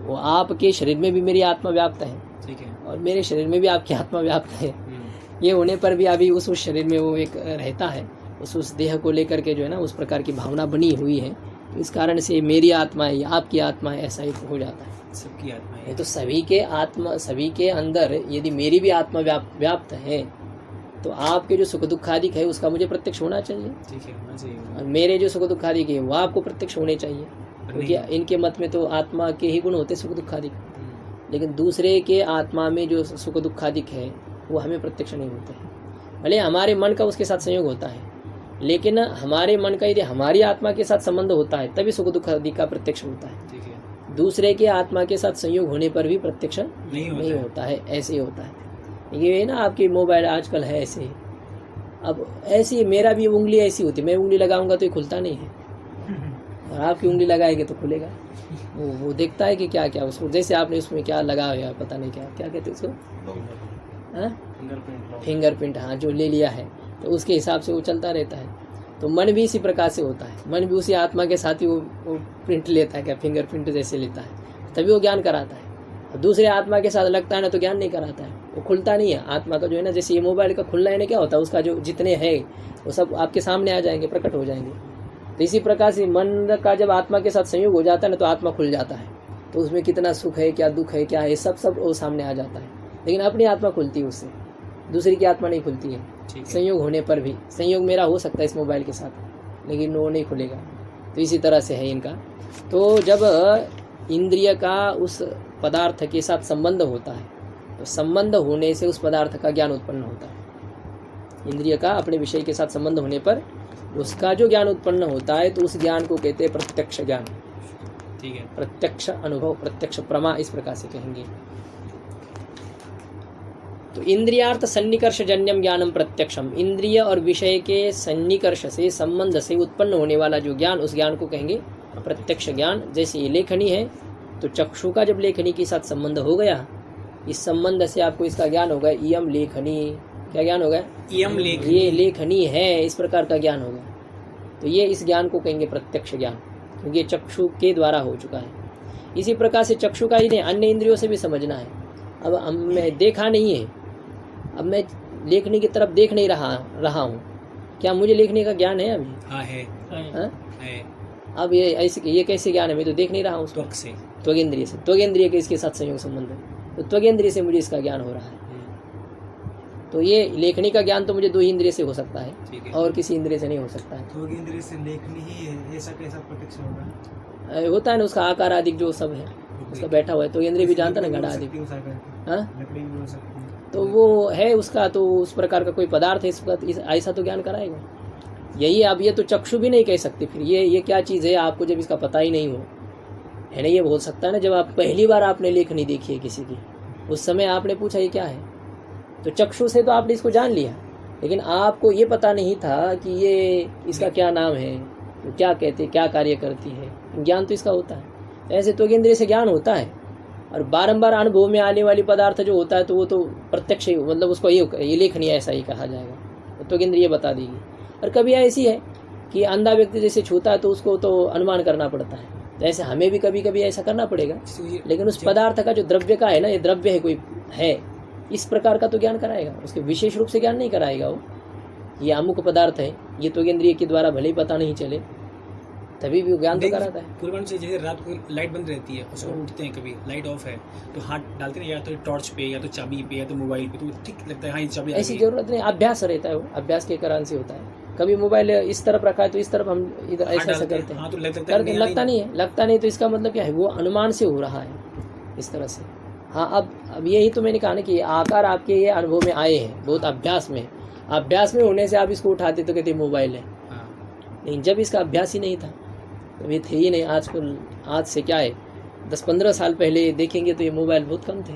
वो आपके शरीर में भी मेरी आत्मा व्याप्त है, ठीक है, और मेरे शरीर में भी आपकी आत्मा व्याप्त है। ये होने पर भी अभी उस शरीर में वो एक रहता है, उस देह को लेकर के जो है ना, उस प्रकार की भावना बनी हुई है। तो इस कारण से मेरी आत्मा है, आपकी आत्मा है, ऐसा ही हो जाता है। सबकी आत्मा है। तो सभी के अंदर यदि मेरी भी आत्मा व्याप्त है, तो आपके जो सुख दुखादिक है उसका मुझे प्रत्यक्ष होना चाहिए। ठीक है, होना चाहिए। और मेरे जो सुख दुखादिक है वो आपको प्रत्यक्ष होने चाहिए, क्योंकि इनके मत में तो आत्मा के ही गुण होते सुख दुखादिक, लेकिन दूसरे के आत्मा में जो सुख दुखादिक है वो हमें प्रत्यक्ष नहीं होते हैं। भले हमारे मन का उसके साथ संयोग होता है, लेकिन हमारे मन का यदि हमारी आत्मा के साथ संबंध होता है तभी सुख दुखादि का प्रत्यक्ष होता है। ठीक है। दूसरे के आत्मा के साथ संयोग होने पर भी प्रत्यक्ष नहीं होता है। ऐसे ही होता है। ये ना आपकी मोबाइल आजकल है ऐसे ही। अब ऐसी मेरा भी उंगली ऐसी होती है, मैं उंगली लगाऊंगा तो ये खुलता नहीं है, और आपकी उंगली लगाएंगे तो खुलेगा। वो देखता है कि क्या क्या उसको, जैसे आपने उसमें क्या लगा हुआ पता नहीं क्या कहते उसको, फिंगरप्रिंट, हाँ, जो ले लिया है, तो उसके हिसाब से वो चलता रहता है। तो मन भी इसी प्रकार से होता है, मन भी उसी आत्मा के साथ ही वो प्रिंट लेता है, क्या फिंगरप्रिंट जैसे लेता है, तभी वो ज्ञान कराता है। और दूसरे आत्मा के साथ लगता है ना तो ज्ञान नहीं कराता है, वो खुलता नहीं है आत्मा का जो है ना। जैसे ये मोबाइल का खुलना है ना, क्या होता है उसका जो जितने हैं वो सब आपके सामने आ जाएंगे, प्रकट हो जाएंगे। तो इसी प्रकार से मन का जब आत्मा के साथ संयोग हो जाता है ना, तो आत्मा खुल जाता है, तो उसमें कितना सुख है, क्या दुख है, क्या है, सब वो सामने आ जाता है। लेकिन अपनी आत्मा खुलती है उससे, दूसरी की आत्मा नहीं खुलती है। संयोग होने पर भी, संयोग मेरा हो सकता है इस मोबाइल के साथ, लेकिन वो नहीं खुलेगा। तो इसी तरह से है इनका। तो जब इंद्रिय का उस पदार्थ के साथ संबंध होता है, तो संबंध होने से उस पदार्थ का ज्ञान उत्पन्न होता है। इंद्रिय का अपने विषय के साथ संबंध होने पर उसका जो ज्ञान उत्पन्न होता है, तो उस ज्ञान को कहते हैं प्रत्यक्ष ज्ञान। ठीक है, प्रत्यक्ष अनुभव, प्रत्यक्ष प्रमा, इस प्रकार से कहेंगे। तो इंद्रियार्थ सन्निकर्ष जन्यम ज्ञानम प्रत्यक्षम, इंद्रिय और विषय के सन्निकर्ष से, संबंध से उत्पन्न होने वाला जो ज्ञान, उस ज्ञान को कहेंगे प्रत्यक्ष ज्ञान। जैसे ये लेखनी है, तो चक्षु का जब लेखनी के साथ संबंध हो गया, इस संबंध से आपको इसका ज्ञान होगा, इयम लेखनी, क्या ज्ञान होगा? इयम लेखनी, ये लेखनी है, इस प्रकार का ज्ञान होगा। तो ये इस ज्ञान को कहेंगे प्रत्यक्ष ज्ञान, क्योंकि ये चक्षु के द्वारा हो चुका है। इसी प्रकार से चक्षु का ही नहीं, अन्य इंद्रियों से भी समझना है। अब मैं देखा नहीं है, अब मैं लेखनी की तरफ देख नहीं रहा हूँ, क्या मुझे लेखनी का ज्ञान है अभी? हाँ है, हाँ? है। अब ये कैसे ज्ञान है? मैं तो देख नहीं रहा हूँ उसको। त्वक से, त्वगेंद्रिय से, त्वगेंद्रिय के इसके साथ संयोग संबंध है, तो त्वगेंद्रिय से मुझे इसका ज्ञान हो रहा है। तो ये लेखनी का ज्ञान तो मुझे दो इंद्रिय से हो सकता है, और किसी इंद्रिय से नहीं हो सकता है। तो इंद्रिय से लेखनी ही है, ऐसा कैसा प्रत्यक्ष होगा? होता है ना उसका आकार आदि जो सब है, उसका बैठा हुआ है, तो इंद्रिय भी जानता ना घड़ा आदि। हाँ, लकड़ी भी हो सकती है, तो वो है उसका, तो उस प्रकार का कोई पदार्थ है इसका, ऐसा तो ज्ञान कराएगा। यही अब ये तो चक्षु भी नहीं कह सकते, फिर ये क्या चीज़ है आपको जब इसका पता ही नहीं हो, है ना। ये हो सकता है ना, जब आप पहली बार आपने लेखनी देखी है किसी की, उस समय आपने पूछा ये क्या है, तो चक्षु से तो आपने इसको जान लिया, लेकिन आपको ये पता नहीं था कि ये इसका क्या नाम है, तो क्या कहते, क्या कार्य करती है, ज्ञान तो इसका होता है। ऐसे तो इंद्रिय से ज्ञान होता है, और बारंबार अनुभव में आने वाली पदार्थ जो होता है, तो वो तो प्रत्यक्ष ही, मतलब उसको ये लेखनी ऐसा ही कहा जाएगा, तो इंद्रिय बता देगी। और कभी ऐसी है कि अंधा व्यक्ति जैसे छूता है, तो उसको तो अनुमान करना पड़ता है, तो ऐसे हमें भी कभी कभी ऐसा करना पड़ेगा, इसलिए लेकिन उस पदार्थ का जो द्रव्य का है ना, ये द्रव्य है कोई है, इस प्रकार का तो ज्ञान कराएगा, उसके विशेष रूप से ज्ञान नहीं कराएगा वो। ये अमुक पदार्थ है, ये तो इंद्रिय के द्वारा भले ही पता नहीं चले, तभी भी वो ज्ञान तो कराता है। पूर्वान से जैसे रात को लाइट बंद रहती है, उसको उठते हैं, कभी लाइट ऑफ है तो हाथ डालते हैं या तो टॉर्च पे या तो चाबी पे या तो मोबाइल पे, तो ठीक लगता है हाँ ये चाबी आ ऐसी गई। जरूरत नहीं, अभ्यास रहता है, वो अभ्यास के कारण से होता है। कभी मोबाइल इस तरफ रखा है तो इस तरफ हम इधर हाथ ऐसा डालते करते हैं, हाँ तो लगता लगता नहीं है, लगता नहीं, तो इसका मतलब क्या है, वो अनुमान से हो रहा है इस तरह से। हाँ, अब यही तो मैंने कहा ना कि आकार आपके ये अनुभव में आए हैं बहुत अभ्यास में, अभ्यास में होने से आप इसको उठाते तो कहते मोबाइल है, लेकिन जब इसका अभ्यास ही नहीं था तो ये थे ही नहीं। आज से क्या है 10-15 साल पहले देखेंगे तो ये मोबाइल बहुत कम थे,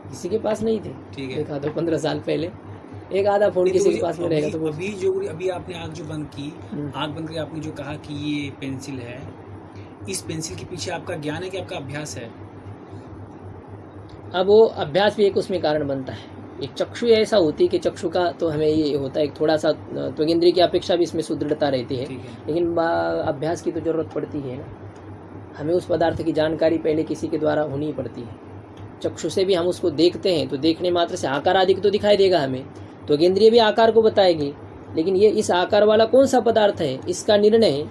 किसी के पास नहीं थे। ठीक है। देखा तो 15 साल पहले एक आधा फोन किसी के पास में रहेगा तो वो अभी आपने आँख जो बंद की, आँख बंद करके आपने जो कहा कि ये पेंसिल है, इस पेंसिल के पीछे आपका ज्ञान है कि आपका अभ्यास है? अब वो अभ्यास भी एक उसमें कारण बनता है। एक चक्षु ऐसा होती है कि चक्षु का तो हमें ये होता है थोड़ा सा तो इंद्रिय की अपेक्षा भी इसमें सुदृढ़ता रहती है, लेकिन अभ्यास की तो जरूरत पड़ती है ना, हमें उस पदार्थ की जानकारी पहले किसी के द्वारा होनी ही पड़ती है। चक्षु से भी हम उसको देखते हैं तो देखने मात्र से आकार आदि तो दिखाई देगा हमें, तो इंद्रिय भी आकार को बताएगी, लेकिन ये इस आकार वाला कौन सा पदार्थ है इसका निर्णय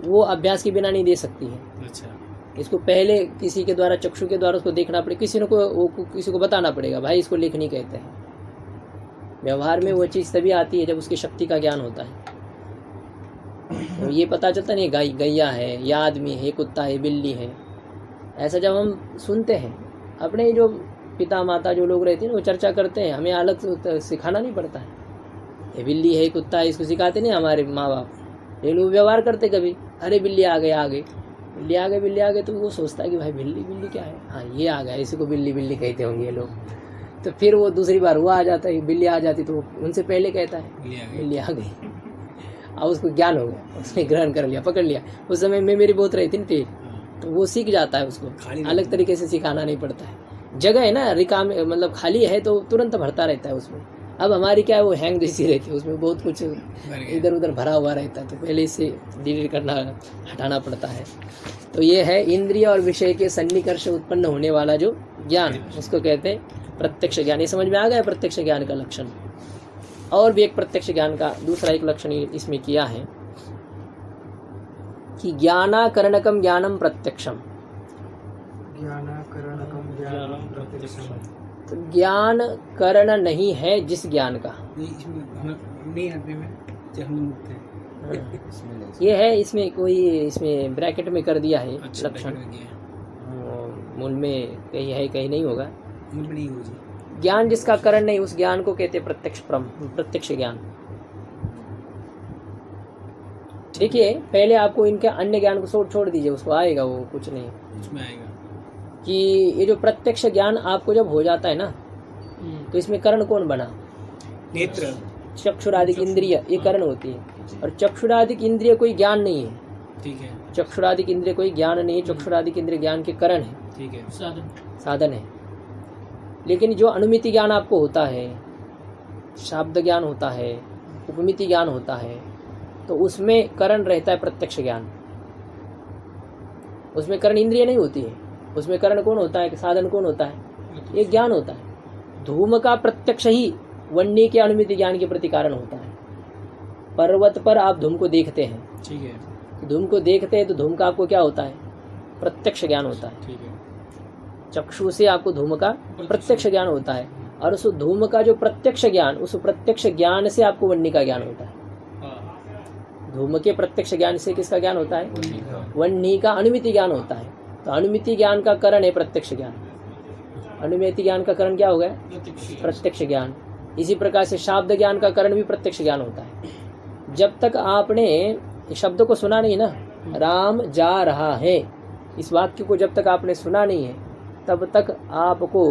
वो अभ्यास के बिना नहीं दे सकती है। अच्छा, इसको पहले किसी के द्वारा चक्षु के द्वारा उसको देखना पड़ेगा, किसी को बताना पड़ेगा भाई इसको लेखनी कहते हैं। व्यवहार में वो चीज़ तभी आती है जब उसकी शक्ति का ज्ञान होता है। तो ये पता चलता नहीं गैया है या आदमी है, कुत्ता है, बिल्ली है, ऐसा जब हम सुनते हैं अपने जो पिता माता जो लोग रहते हैं वो चर्चा करते हैं, हमें अलग से सिखाना नहीं पड़ता है। ये बिल्ली है, कुत्ता है, इसको सिखाते नहीं हमारे माँ बाप, लेकिन वो व्यवहार करते कभी, अरे बिल्ली आ गए बिल्ली आ गए, तो वो सोचता है कि भाई बिल्ली क्या है, हाँ ये आ गया, इसी को बिल्ली कहते होंगे ये लोग। तो फिर वो दूसरी बार हुआ आ जाता है, बिल्ली आ जाती तो उनसे पहले कहता है बिल्ली आ गई। अब उसको ज्ञान हो गया, उसने ग्रहण कर लिया, पकड़ लिया। उस समय में मेरी बहुत रहती थी तो वो सीख जाता है, उसको अलग तरीके से सिखाना नहीं पड़ता है। जगह है ना रिकाम, मतलब खाली है तो तुरंत भरता रहता है उसमें। अब हमारी क्या है वो हैंग जैसी रहती है, उसमें बहुत कुछ इधर उधर भरा हुआ रहता है, तो पहले इसे डिलीट करना हटाना पड़ता है। तो ये है इंद्रिय और विषय के सन्निकर्ष उत्पन्न होने वाला जो ज्ञान, उसको कहते हैं प्रत्यक्ष ज्ञान। ये समझ में आ गया प्रत्यक्ष ज्ञान का लक्षण। और भी एक प्रत्यक्ष ज्ञान का दूसरा एक लक्षण इसमें किया है कि ज्ञानाकरणकम ज्ञानम प्रत्यक्षम। तो ज्ञान करण नहीं है जिस ज्ञान का, ये है इसमें कोई इसमें ब्रैकेट में कर दिया है लक्षण, मूल में कहीं है कहीं नहीं होगा। ज्ञान जिसका करण नहीं उस ज्ञान को कहते प्रत्यक्ष ज्ञान। देखिए पहले आपको इनके अन्य ज्ञान को छोड़ दीजिए, उसको आएगा वो कुछ नहीं उसमें आएगा कि ये जो प्रत्यक्ष ज्ञान आपको जब हो जाता है ना तो इसमें करण कौन बना? नेत्र, चक्षुरादिक इंद्रिय, ये करण होती है। और चक्षुरादिक इंद्रिय कोई ज्ञान नहीं है, ठीक है, चक्षुरादिक इंद्रिय कोई ज्ञान नहीं है, चक्षुरादिक इंद्रिय ज्ञान के करण है, ठीक है, साधन है। लेकिन जो अनुमिति ज्ञान आपको होता है, शब्द ज्ञान होता है, उपमिति ज्ञान होता है, तो उसमें करण रहता है प्रत्यक्ष ज्ञान। उसमें करण इंद्रिय नहीं होती है, उसमें करण कौन होता है, साधन कौन होता है? ये ज्ञान होता है। धूम का प्रत्यक्ष ही वन्य के अनुमिति ज्ञान के प्रति कारण होता है। पर्वत पर आप धूम को देखते हैं, ठीक है, धूम को देखते हैं तो धूम का आपको क्या होता है? प्रत्यक्ष ज्ञान होता है। ठीक है, चक्षु से आपको धूम का प्रत्यक्ष ज्ञान होता है, और उस धूम का जो प्रत्यक्ष ज्ञान, उस प्रत्यक्ष ज्ञान से आपको वन्य का ज्ञान होता है। धूम के प्रत्यक्ष ज्ञान से किसका ज्ञान होता है? वन्य का अनुमिति ज्ञान होता है। तो अनुमिति ज्ञान का करण है प्रत्यक्ष ज्ञान। अनुमिति ज्ञान का करण क्या हो गया? प्रत्यक्ष ज्ञान। इसी प्रकार से शाब्द ज्ञान का करण भी प्रत्यक्ष ज्ञान होता है। जब तक आपने शब्द को सुना नहीं ना, राम जा रहा है, इस वाक्य को जब तक आपने सुना नहीं है तब तक आपको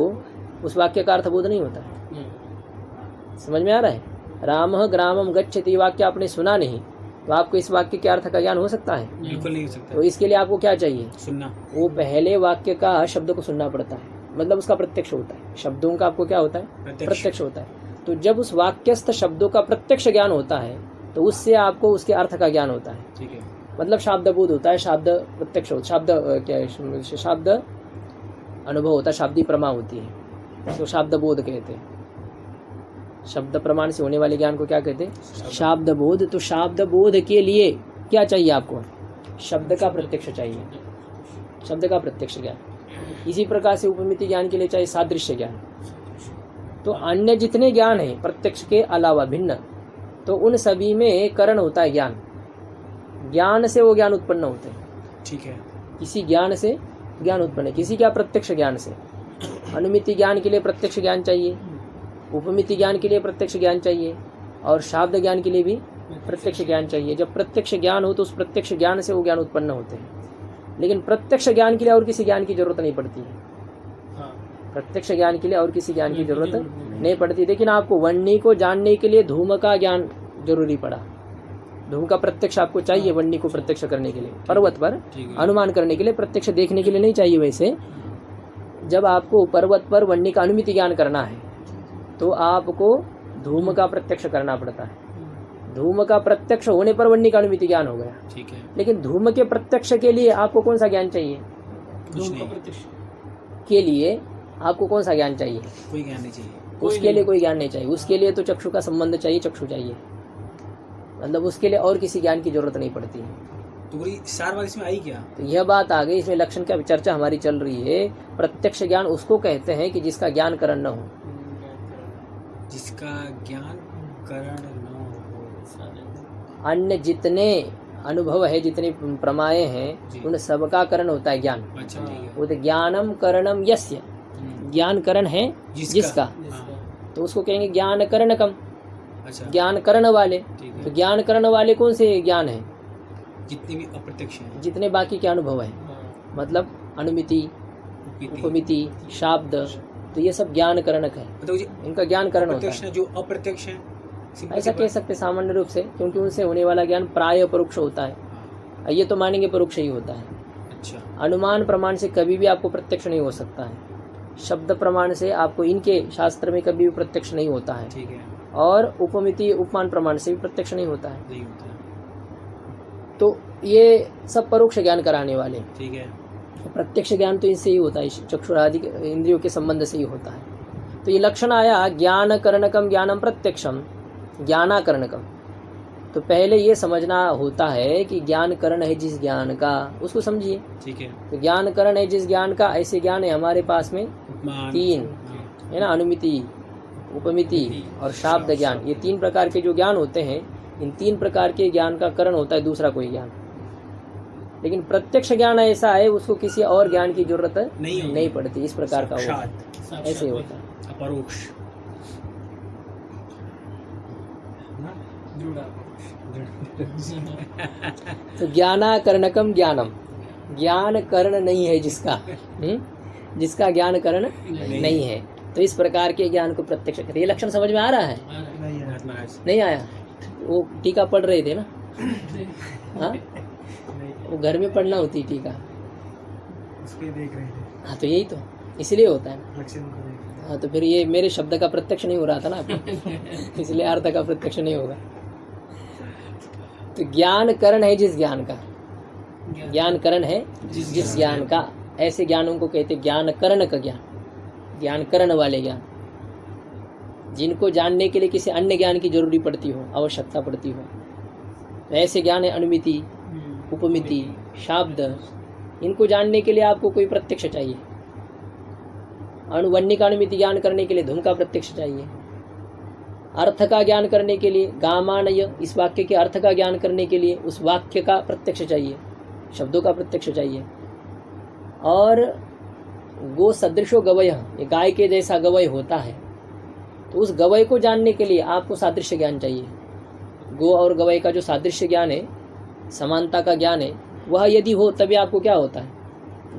उस वाक्य का अर्थबोध नहीं होता है। समझ में आ रहा है? रामः ग्रामम गच्छति वाक्य आपने सुना नहीं तो आपको इस वाक्य के अर्थ का ज्ञान हो सकता है? बिल्कुल नहीं हो सकता। तो इसके लिए आपको क्या चाहिए? सुनना। वो पहले वाक्य का शब्द को सुनना पड़ता है, मतलब उसका प्रत्यक्ष होता है। शब्दों का आपको क्या होता है? प्रत्यक्ष होता है। तो जब उस वाक्यस्थ शब्दों का प्रत्यक्ष ज्ञान होता है तो उससे आपको उसके अर्थ का ज्ञान होता है। ठीक है। मतलब शाब्द बोध होता है, शाब्द प्रत्यक्ष होता, शाब्द क्या है, शाब्द अनुभव होता है, शाब्दी प्रमा होती है, तो शाब्द बोध कहते हैं। शब्द प्रमाण से होने वाले ज्ञान को क्या कहते हैं? शाब्द बोध। तो शाब्द बोध के लिए क्या चाहिए आपको? शब्द का प्रत्यक्ष चाहिए, शब्द का प्रत्यक्ष ज्ञान। इसी प्रकार से उपमिति ज्ञान के लिए चाहिए सादृश्य ज्ञान। तो अन्य जितने ज्ञान हैं प्रत्यक्ष के अलावा भिन्न, तो उन सभी में करण होता है ज्ञान। ज्ञान से वो ज्ञान उत्पन्न होते हैं। ठीक है। किसी ज्ञान से ज्ञान उत्पन्न है, किसी क्या प्रत्यक्ष ज्ञान से। अनुमिति ज्ञान के लिए प्रत्यक्ष ज्ञान चाहिए, उपमिति ज्ञान के लिए प्रत्यक्ष ज्ञान चाहिए, और शाब्द ज्ञान के लिए भी प्रत्यक्ष ज्ञान चाहिए। जब प्रत्यक्ष ज्ञान हो तो उस प्रत्यक्ष ज्ञान से वो ज्ञान उत्पन्न होते हैं। लेकिन प्रत्यक्ष ज्ञान के लिए और किसी ज्ञान की जरूरत नहीं पड़ती है। प्रत्यक्ष ज्ञान के लिए और किसी ज्ञान की जरूरत नहीं पड़ती। लेकिन आपको वन्नी को जानने के लिए धूम का ज्ञान जरूरी पड़ा। धूम का प्रत्यक्ष आपको चाहिए वन्नी को प्रत्यक्ष करने के लिए। पर्वत पर अनुमान करने के लिए, प्रत्यक्ष देखने के लिए नहीं चाहिए। वैसे जब आपको पर्वत पर वन्नी का अनुमिति ज्ञान करना है तो आपको धूम का प्रत्यक्ष करना पड़ता है। धूम का प्रत्यक्ष होने पर वन्नी का अनुमिति ज्ञान हो गया। ठीक है। लेकिन धूम के प्रत्यक्ष के लिए आपको कौन सा ज्ञान चाहिए? कुछ नहीं, के लिए आपको कौन सा ज्ञान चाहिए? कोई ज्ञान नहीं चाहिए। उसके लिए कोई ज्ञान नहीं चाहिए। उसके लिए तो चक्षु का संबंध चाहिए, चक्षु चाहिए। मतलब उसके लिए और किसी ज्ञान की जरूरत नहीं पड़ती है। तो पूरी सार बात इसमें आई क्या? तो यह बात आ गई। इसमें लक्षण का चर्चा हमारी चल रही है। प्रत्यक्ष ज्ञान उसको कहते हैं कि जिसका ज्ञान करण न हो। जिसका ज्ञान करण न हो। अन्य जितने अनुभव है, जितने प्रमाएं हैं, उन सबका करण होता है ज्ञान। अच्छा, ठीक है। वो तो ज्ञानम करणम यस्य, ज्ञान करण है जिसका, हाँ। तो उसको कहेंगे ज्ञान करणकम। अच्छा, ज्ञान करण वाले। ठीक है। तो ज्ञान करण वाले कौन से ज्ञान है? जितने भी अप्रत्यक्ष हैं, जितने बाकी के अनुभव है, मतलब अनुमिति, उपमिति, शाब्द, तो ये सब ज्ञान करणक है। मतलब इनका ज्ञान करण होता अप्रत्यक्ष है। जो अप्रत्यक्ष है, ऐसा कह सकते सामान्य रूप से, क्योंकि उनसे होने वाला ज्ञान प्राय परोक्ष होता है। ये तो मानेंगे परोक्ष ही होता है। अच्छा, अनुमान प्रमाण से कभी भी आपको प्रत्यक्ष नहीं हो सकता है। शब्द प्रमाण से आपको इनके शास्त्र में कभी भी प्रत्यक्ष नहीं होता है। ठीक है। और उपमिति उपमान प्रमाण से भी प्रत्यक्ष नहीं होता है। नहीं होता है। तो ये सब परोक्ष ज्ञान कराने वाले। ठीक है। प्रत्यक्ष ज्ञान तो इनसे ही होता है, चक्षुरादि इंद्रियों के संबंध से ही होता है। तो ये लक्षण आया ज्ञान करणकम ज्ञानम प्रत्यक्षम ज्ञानाकरणकम। तो पहले ये समझना होता है कि ज्ञान करण है जिस ज्ञान का, उसको समझिए। ठीक है। तो ज्ञान करण है जिस ज्ञान का, ऐसे ज्ञान है हमारे पास में उपमान, तीन है ना, अनुमिति, उपमिति और शाब्द ज्ञान। ये तीन प्रकार के जो ज्ञान होते हैं, इन तीन प्रकार के ज्ञान का करण होता है दूसरा कोई ज्ञान। लेकिन प्रत्यक्ष ज्ञान ऐसा है उसको किसी और ज्ञान की जरूरत नहीं पड़ती। इस प्रकार का वो ऐसे होता है। अपरोक्ष। तो ज्ञानाकरणकम ज्ञानम, ज्ञान करण नहीं है जिसका, जिसका ज्ञान करण नहीं है, तो इस प्रकार के ज्ञान को प्रत्यक्ष करते। ये लक्षण समझ में आ रहा है? नहीं आया? वो टीका पढ़ रहे थे ना? हाँ, वो घर में पढ़ना होती टीका। उसके देख रहे थे। हाँ, तो यही तो इसलिए होता है। लक्षण को देख रहे थे। हाँ, तो फिर ये मेरे शब्द का प्रत्यक्ष नहीं हो रहा था ना आपको, इसलिए अर्थ का प्रत्यक्ष नहीं होगा। तो ज्ञान करण है जिस ज्ञान का, ज्ञान करण है जिस ज्ञान का, ऐसे ज्ञानों को कहते ज्ञान करण का ज्ञान, ज्ञान करण वाले ज्ञान, जिनको जानने के लिए किसी अन्य ज्ञान की जरूरी पड़ती हो, आवश्यकता पड़ती हो। तो ऐसे ज्ञान है अनुमिति, उपमिति, शाब्द। इनको जानने के लिए आपको कोई प्रत्यक्ष चाहिए। अणुवन्य का अनुमिति ज्ञान करने के लिए धूम का प्रत्यक्ष चाहिए। अर्थ का ज्ञान करने के लिए गामानय, इस वाक्य के अर्थ का ज्ञान करने के लिए उस वाक्य का प्रत्यक्ष चाहिए, शब्दों का प्रत्यक्ष चाहिए। और गो सदृशो गवय, ये गाय के जैसा गवय होता है, तो उस गवय को जानने के लिए आपको सादृश्य ज्ञान चाहिए। गो और गवय का जो सादृश्य ज्ञान है, समानता का ज्ञान है, वह यदि हो तभी आपको क्या होता है,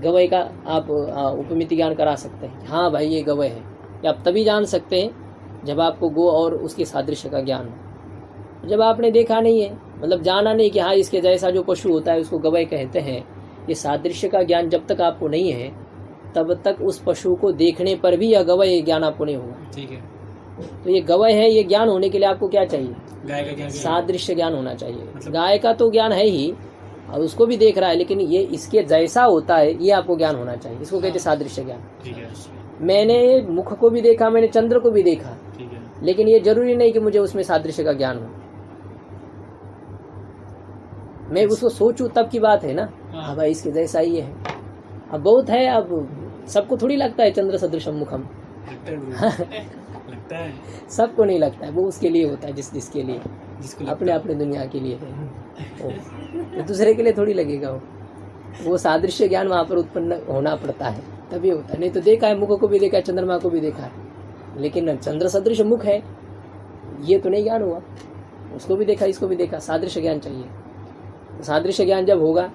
गवय का आप उपमिति ज्ञान करा सकते हैं। हाँ भाई ये गवय है, ये आप तभी जान सकते हैं जब आपको गो और उसके सादृश्य का ज्ञान हो। जब आपने देखा नहीं है, मतलब जाना नहीं कि हाँ इसके जैसा जो पशु होता है उसको गवय कहते हैं, ये सादृश्य का ज्ञान जब तक आपको नहीं है तब तक उस पशु को देखने पर भी यह गवय ज्ञान आपको नहीं होगा। ठीक है। तो ये गवय है, ये ज्ञान होने के लिए आपको क्या चाहिए? गाय का ज्ञान, सादृश्य ज्ञान होना चाहिए। मतलब गाय का तो ज्ञान है ही, और उसको भी देख रहा है, लेकिन ये इसके जैसा होता है ये आपको ज्ञान होना चाहिए। इसको कहते हैं सादृश्य ज्ञान। ठीक है, मैंने मुख को भी देखा, मैंने चंद्र को भी देखा, ठीक है, लेकिन ये जरूरी नहीं कि मुझे उसमें सादृश्य का ज्ञान हो। मैं उसको सोचूं तब की बात है ना। हाँ भाई इसके जैसा ही है। अब बहुत है, अब सबको थोड़ी लगता है चंद्र सदृशम मुखम। लगता है लगता है, सबको नहीं लगता है, वो उसके लिए होता है जिसके लिए, जिसको अपने अपने दुनिया के लिए है वो, तो दूसरे के लिए थोड़ी लगेगा वो सादृश्य ज्ञान वहाँ पर उत्पन्न होना पड़ता है तभी होता है। नहीं तो देखा है, मुख को भी देखा है, चंद्रमा को भी देखा है, लेकिन चंद्र सदृश मुख है ये तो नहीं ज्ञान हुआ। उसको भी देखा, इसको भी देखा, सादृश्य ज्ञान चाहिए। सादृश्य ज्ञान जब होगा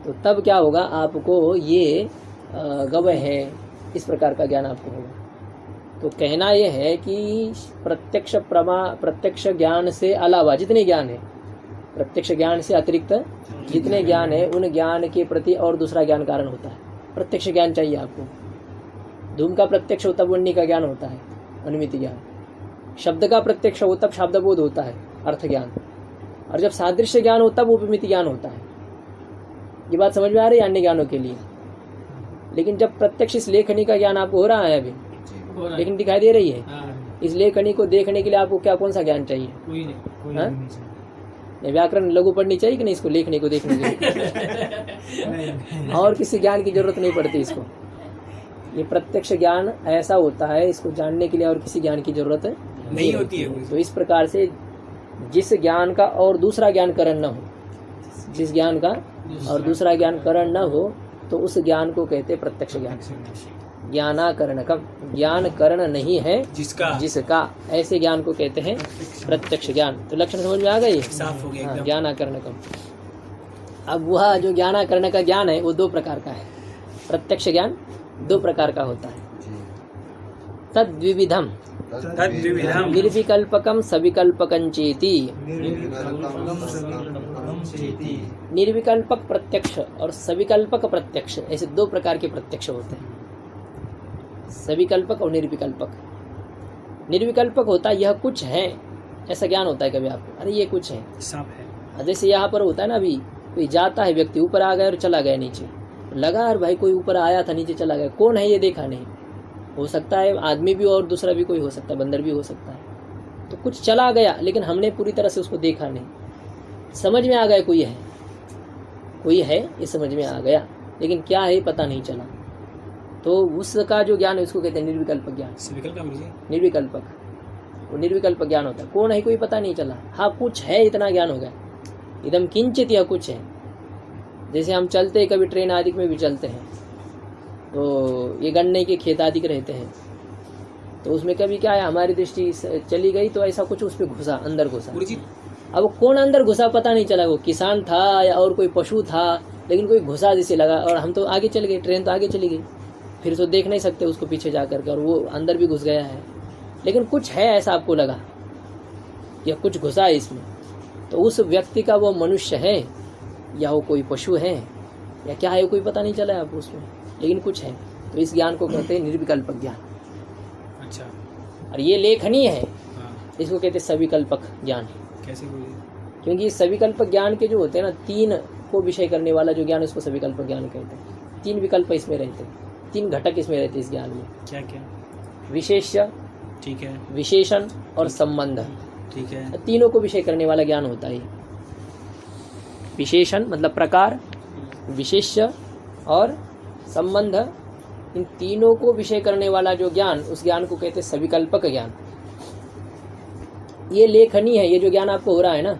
तो तब क्या होगा, आपको ये गवय है इस प्रकार का ज्ञान आपको होगा। तो कहना यह है कि प्रत्यक्ष ज्ञान से अलावा जितने ज्ञान है, प्रत्यक्ष ज्ञान से अतिरिक्त जितने ज्ञान है, उन ज्ञान के प्रति और दूसरा ज्ञान कारण होता है। प्रत्यक्ष ज्ञान चाहिए आपको। धूम का प्रत्यक्ष हो तब वन्नी का ज्ञान होता है, अनुमिति ज्ञान। शब्द का प्रत्यक्ष हो तब शब्दबोध होता है, अर्थ ज्ञान। और जब सादृश्य ज्ञान हो तब उपमिति ज्ञान होता है। ये बात समझ में आ रही है अन्य ज्ञानों के लिए। लेकिन जब प्रत्यक्ष इस लेखनी का ज्ञान आपको हो रहा है अभी, लेकिन दिखाई दे रही है, इस लेखनी को देखने के लिए आपको क्या कौन सा ज्ञान चाहिए? हाँ? व्याकरण लघु पढ़नी चाहिए कि नहीं इसको लेखनी को देखने के लिए? और किसी ज्ञान की जरूरत नहीं पड़ती इसको। ये प्रत्यक्ष ज्ञान ऐसा होता है, इसको जानने के लिए और किसी ज्ञान की जरूरत नहीं होती है। तो इस प्रकार से जिस ज्ञान का और दूसरा ज्ञान करण न हो, जिस ज्ञान का और दूसरा ज्ञान करण न हो, तो उस ज्ञान को कहते प्रत्यक्ष ज्ञान। ज्ञानाकरण का ज्ञान करण नहीं है जिसका ऐसे ज्ञान को कहते हैं प्रत्यक्ष ज्ञान। तो लक्षण समझ में आ गई? साफ हो गया एकदम। ज्ञानाकरण का। अब वह जो ज्ञानाकरण का ज्ञान है वो दो प्रकार का है। प्रत्यक्ष ज्ञान दो प्रकार का होता है। तद्विविधम निर्विकल्पकम सविकल्पकंचेति। निर्विकल्पक प्रत्यक्ष और सविकल्पक प्रत्यक्ष, ऐसे दो प्रकार के प्रत्यक्ष होते हैं, सविकल्पक और निर्विकल्पक। निर्विकल्पक होता है यह कुछ है, ऐसा ज्ञान होता है कभी आपको, अरे ये कुछ है, सांप है। जैसे यहाँ पर होता है ना, अभी कोई जाता है व्यक्ति, ऊपर आ गया और चला गया नीचे, लगा और भाई कोई ऊपर आया था नीचे चला गया, कौन है ये देखा नहीं। हो सकता है आदमी भी और दूसरा भी कोई हो सकता है, बंदर भी हो सकता है। तो कुछ चला गया लेकिन हमने पूरी तरह से उसको देखा नहीं, समझ में आ गया कोई है ये समझ में आ गया, लेकिन क्या है पता नहीं चला। तो उसका जो ज्ञान है उसको कहते हैं निर्विकल्पक ज्ञान। निर्विकल्पक, वो निर्विकल्पक ज्ञान होता है। कौन है कोई पता नहीं चला, हाँ कुछ है इतना ज्ञान हो गया, एकदम किंचित यह कुछ है। जैसे हम चलते हैं कभी ट्रेन आदि में भी चलते हैं, तो ये गन्ने के खेत आदि के रहते हैं, तो उसमें कभी क्या है हमारी दृष्टि चली गई तो ऐसा कुछ उस पर घुसा, अंदर घुसा। अब कौन अंदर घुसा पता नहीं चला, वो किसान था या और कोई पशु था, लेकिन कोई घुसा जैसे लगा और हम तो आगे चल गए, ट्रेन तो आगे चली गई, फिर तो देख नहीं सकते उसको पीछे जा करके, और वो अंदर भी घुस गया है, लेकिन कुछ है ऐसा आपको लगा या कुछ घुसा है इसमें। तो उस व्यक्ति का वो मनुष्य है या वो कोई पशु है या क्या है, कोई पता नहीं चला है आपको उसमें, लेकिन कुछ है। तो इस ज्ञान को कहते हैं निर्विकल्पक ज्ञान। अच्छा, और ये लेखनीय है, हाँ। इसको कहते हैं सविकल्पक ज्ञान। कैसे बोलिए? क्योंकि सविकल्पक ज्ञान के जो होते हैं ना, तीन को विषय करने वाला जो ज्ञान, उसको सविकल्पक ज्ञान कहते हैं। तीन विकल्प इसमें रहते हैं, तीन घटक इसमें रहते हैं इस ज्ञान में। क्या क्या? विशेष्य, ठीक है, विशेषण और संबंध, ठीक है। तीनों को विषय करने वाला ज्ञान होता है। विशेषण मतलब प्रकार, विशेष्य और संबंध, इन तीनों को विषय करने वाला जो ज्ञान, उस ज्ञान को कहते हैं सविकल्पक ज्ञान। ये लेखनी है, ये जो ज्ञान आपको हो रहा है ना,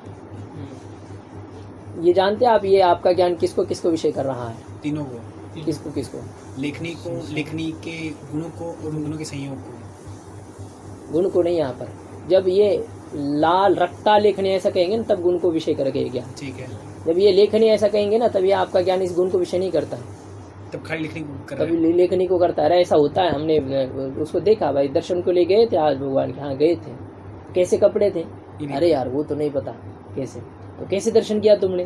ये जानते हैं आप, ये आपका ज्ञान किसको किसको विषय कर रहा है? तीनों को। किसको किसको? लेखनी को, लेखनी के गुणों को और उन गुणों के संयोग को। गुण को नहीं, यहाँ पर जब ये लाल रक्ता लेखनी ऐसा कहेंगे ना, तब गुण को विषय करेगा ज्ञान। ठीक है। जब ये लेखनी ऐसा कहेंगे ना, तब ये आपका ज्ञान इस गुण को विषय नहीं करता है, तब खाली लेखनी को कर रहा है। कभी लेखनी को करता है। ऐसा होता है, हमने उसको देखा, भाई दर्शन को ले गए थे आज भगवान के, हाँ गए थे, कैसे कपड़े थे, अरे यार वो तो नहीं पता कैसे, तो कैसे दर्शन किया तुमने?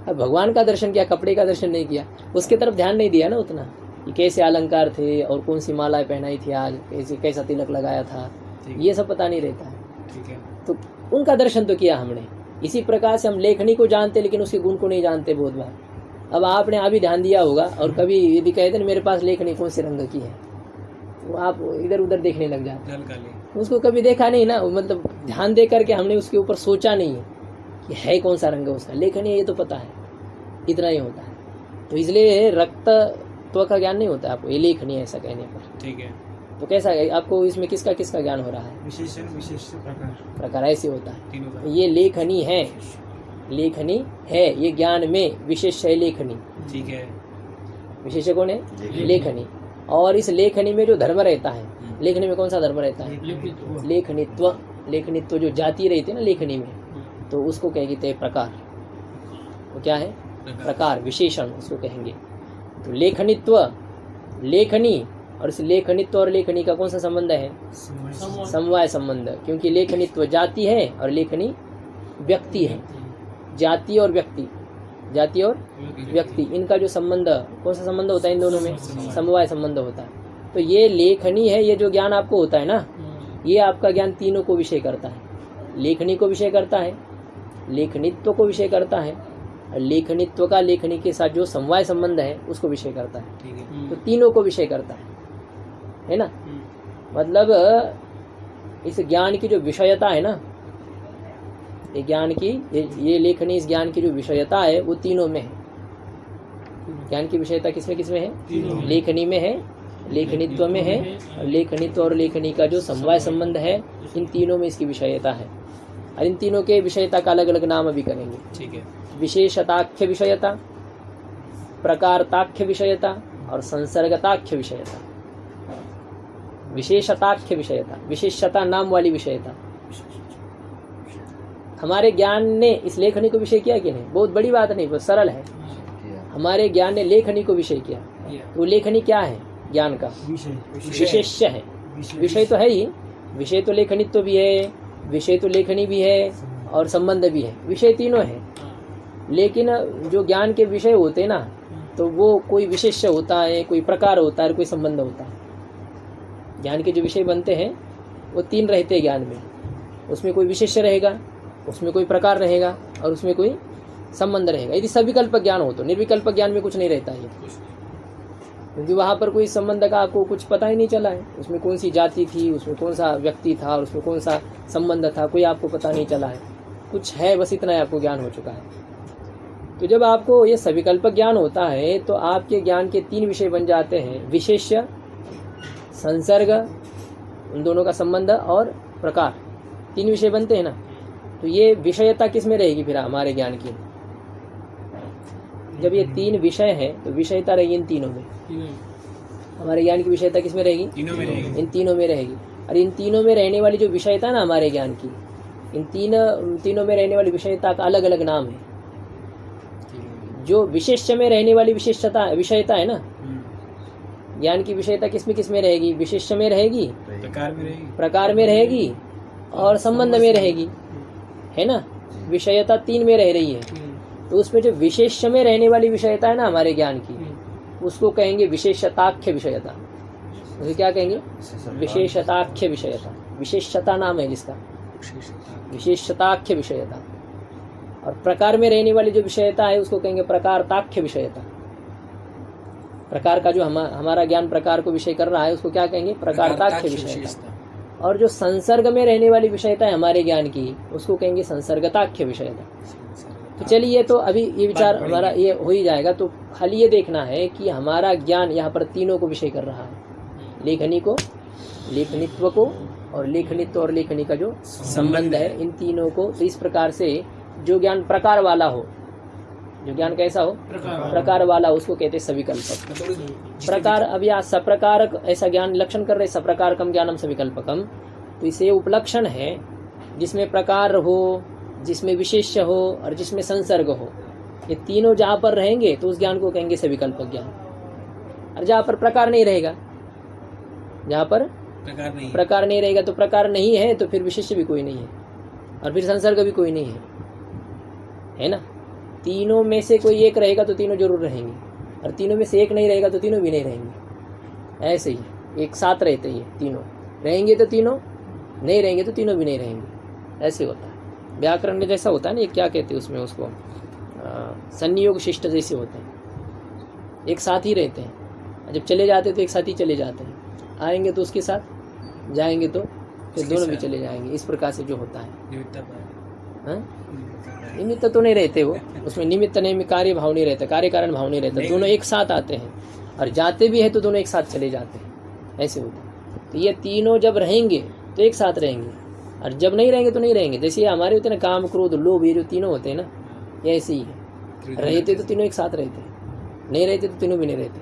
अब भगवान का दर्शन किया, कपड़े का दर्शन नहीं किया, उसके तरफ ध्यान नहीं दिया ना उतना, कि कैसे अलंकार थे और कौन सी मालाएं पहनाई थी आज, कैसे कैसा तिलक लगाया था, ये सब पता नहीं रहता है। ठीक है। तो उनका दर्शन तो किया हमने, इसी प्रकार से हम लेखनी को जानते लेकिन उसके गुण को नहीं जानते बहुत बार। अब आपने अभी ध्यान दिया होगा और कभी यदि कहते ना मेरे पास लेखनी कौन से रंग की है, तो आप इधर उधर देखने लग जाते हैं। उसको कभी देखा नहीं ना, मतलब ध्यान दे करके हमने उसके ऊपर सोचा नहीं है कि है कौन सा रंग उसका। लेखनी ये तो पता है, इतना ही होता है। तो इसलिए रक्तत्व का ज्ञान नहीं होता आपको, ये लेखनी है ऐसा कहने पर। ठीक है। तो कैसा है आपको इसमें किसका किसका ज्ञान हो रहा है? विशेषण विशेष प्रकार ऐसे होता है। तीनों का। ये लेखनी है, लेखनी है, ये ज्ञान में विशेष है लेखनी। ठीक है। विशेष कौन है? लेखनी। और इस लेखनी में जो धर्म रहता है, लेखनी में कौन सा धर्म रहता है? लेखनित्व। लेखनित्व जो जाति रहती है ना लेखनी में, तो उसको कहेंगे प्रकार। वो क्या है? प्रकार, विशेषण उसको कहेंगे। तो लेखनित्व, लेखनी, और इस लेखनित्व और लेखनी का कौन सा संबंध है? समवाय संबंध। क्योंकि लेखनित्व जाति है और लेखनी व्यक्ति है। जाति और व्यक्ति, जाति और व्यक्ति, इनका जो संबंध कौन सा संबंध होता है इन दोनों में? समवाय संबंध होता है। तो ये लेखनी है, ये जो ज्ञान आपको होता है ना, ये आपका ज्ञान तीनों को विषय करता है। लेखनी को विषय करता है, लेखनित्व को विषय करता है, और लेखनित्व का लेखनी के साथ जो समवाय संबंध है उसको विषय करता है। ठीक है। तो तीनों को विषय करता है ना। मतलब इस ज्ञान की जो विषयता है ना, ये ज्ञान की ये लेखनी, इस ज्ञान की जो विषयता है वो तीनों में है। ज्ञान की विषयता किसमें किसमें है? लेखनी में है, लेखनित्व में है, और लेखनित्व और लेखनी का जो समवाय संबंध है, इन तीनों में इसकी विषयता है। और इन तीनों के विषयता का अलग अलग नाम अभी करेंगे। ठीक है। विशेषताख्य विषयता, प्रकारताख्य विषयता और संसर्गताख्य विषयता। विशेषताख्य विषयता, विशेषता नाम वाली विषयता। हमारे ज्ञान ने इस लेखनी को विषय किया कि नहीं? बहुत बड़ी बात नहीं, बहुत सरल है। हमारे ज्ञान ने लेखनी को विषय किया। तो लेखनी क्या है ज्ञान का? विशेष्य है। विषय तो है ही, विषय तो लेखनित्व भी है, विषय तो लेखनी भी है, और संबंध भी है। विषय तीनों है। लेकिन जो ज्ञान के विषय होते हैं ना, तो वो कोई विशेष्य होता है, कोई प्रकार होता है, कोई संबंध होता है। ज्ञान के जो विषय बनते हैं वो तीन रहते हैं ज्ञान में। उसमें कोई विशेष्य रहेगा, उसमें कोई प्रकार रहेगा, और उसमें कोई संबंध रहेगा। यदि सविकल्प ज्ञान हो तो, निर्विकल्प ज्ञान में कुछ नहीं रहता है, क्योंकि वहाँ पर कोई संबंध का आपको कुछ पता ही नहीं चला है। उसमें कौन सी जाति थी, उसमें कौन सा व्यक्ति था, और उसमें कौन सा संबंध था, कोई आपको पता नहीं चला है। कुछ है, बस इतना ही आपको ज्ञान हो चुका है। तो जब आपको ये सविकल्प ज्ञान होता है तो आपके ज्ञान के तीन विषय बन जाते हैं: विशेष्य, संसर्ग, उन दोनों का संबंध, और प्रकार। तीन विषय बनते हैं ना। तो ये विषयता किस में रहेगी फिर हमारे ज्ञान की? जब ये तीन विषय हैं तो विषयता रहेगी इन तीनों में। हमारे ज्ञान की विषयता किस में रहेगी? तीनों में रहेगी। इन तीनों में रहेगी। और इन तीनों में रहने वाली जो विषयता ना हमारे ज्ञान की, इन तीनों में रहने वाली विषयता का अलग अलग नाम है। जो विशेष्य में रहने वाली विषयता है ना, ज्ञान की विषयता किस में रहेगी? विशेष्य में रहेगी, प्रकार में रहेगी, और संबंध में रहेगी, है ना। विषयता तीन में रह रही है। तो उसमें जो विशेष्य में रहने वाली विषयता है ना हमारे ज्ञान की, उसको कहेंगे विशेषताख्य विषयता। उसे क्या कहेंगे? विशेषताख्य विषयता। विशेषता नाम है जिसका, विशेषताख्य विषयता। और प्रकार में रहने वाली जो विषयता है उसको कहेंगे प्रकारताख्य विषयता। प्रकार का जो हमारा ज्ञान प्रकार को विषय कर रहा है उसको क्या कहेंगे? प्रकारताख्य विषयता। और जो संसर्ग में रहने वाली विषयता है हमारे ज्ञान की, उसको कहेंगे संसर्गताख्य विषयता। तो चलिए, तो अभी ये विचार हमारा ये हो ही जाएगा। तो खाली ये देखना है कि हमारा ज्ञान यहाँ पर तीनों को विषय कर रहा है: लेखनी को, लेखनित्व को, और लेखनित्व और लेखनी का जो संबंध है, इन तीनों को। तो इस प्रकार से जो ज्ञान प्रकार वाला हो, जो ज्ञान कैसा हो? प्रकार वाला, उसको कहते हैं सविकल्पक। प्रकार, अब यहाँ सप्रकारक ऐसा ज्ञान लक्षण कर रहे, सप्रकारकम ज्ञानम सविकल्पकम। तो इसे उपलक्षण है जिसमें प्रकार हो, जिसमें विशेष्य हो, और जिसमें संसर्ग हो। ये तीनों जहाँ पर रहेंगे तो उस ज्ञान को कहेंगे सविकल्पक ज्ञान। और जहाँ पर प्रकार नहीं रहेगा, जहाँ पर प्रकार नहीं रहेगा, तो प्रकार नहीं है तो फिर विशेष्य भी कोई नहीं है, और फिर संसर्ग भी कोई नहीं है ना। तीनों में से कोई एक रहेगा तो तीनों जरूर रहेंगे, और तीनों में से एक नहीं रहेगा तो तीनों भी नहीं रहेंगे। ऐसे ही एक साथ रहते ही तीनों रहेंगे तो तीनों, नहीं रहेंगे तो तीनों भी नहीं रहेंगे। ऐसे होता है। व्याकरण में जैसा होता है ना, ये क्या कहते हैं उसमें उसको, संयोग शिष्ट जैसे होते हैं, एक साथ ही रहते हैं। जब चले जाते तो एक साथ ही चले जाते हैं, आएंगे तो उसके साथ, जाएंगे तो फिर दोनों भी चले जाएंगे। इस प्रकार से जो होता है, हाँ? निमित्त तो नहीं रहते वो, उसमें निमित्त नहीं, कार्य भाव नहीं रहता, कार्य कारण भाव नहीं रहता, दोनों एक साथ आते हैं और जाते भी हैं तो दोनों एक साथ चले जाते हैं, ऐसे होता है। तो ये तीनों जब रहेंगे तो एक साथ रहेंगे, और जब नहीं रहेंगे तो नहीं रहेंगे। जैसे ये हमारे होते हैं ना, काम क्रोध लोभ, ये जो तीनों होते हैं ना, ये ऐसे ही है। रहते तो तीनों एक साथ रहते हैं, नहीं रहते तो तीनों भी नहीं रहते।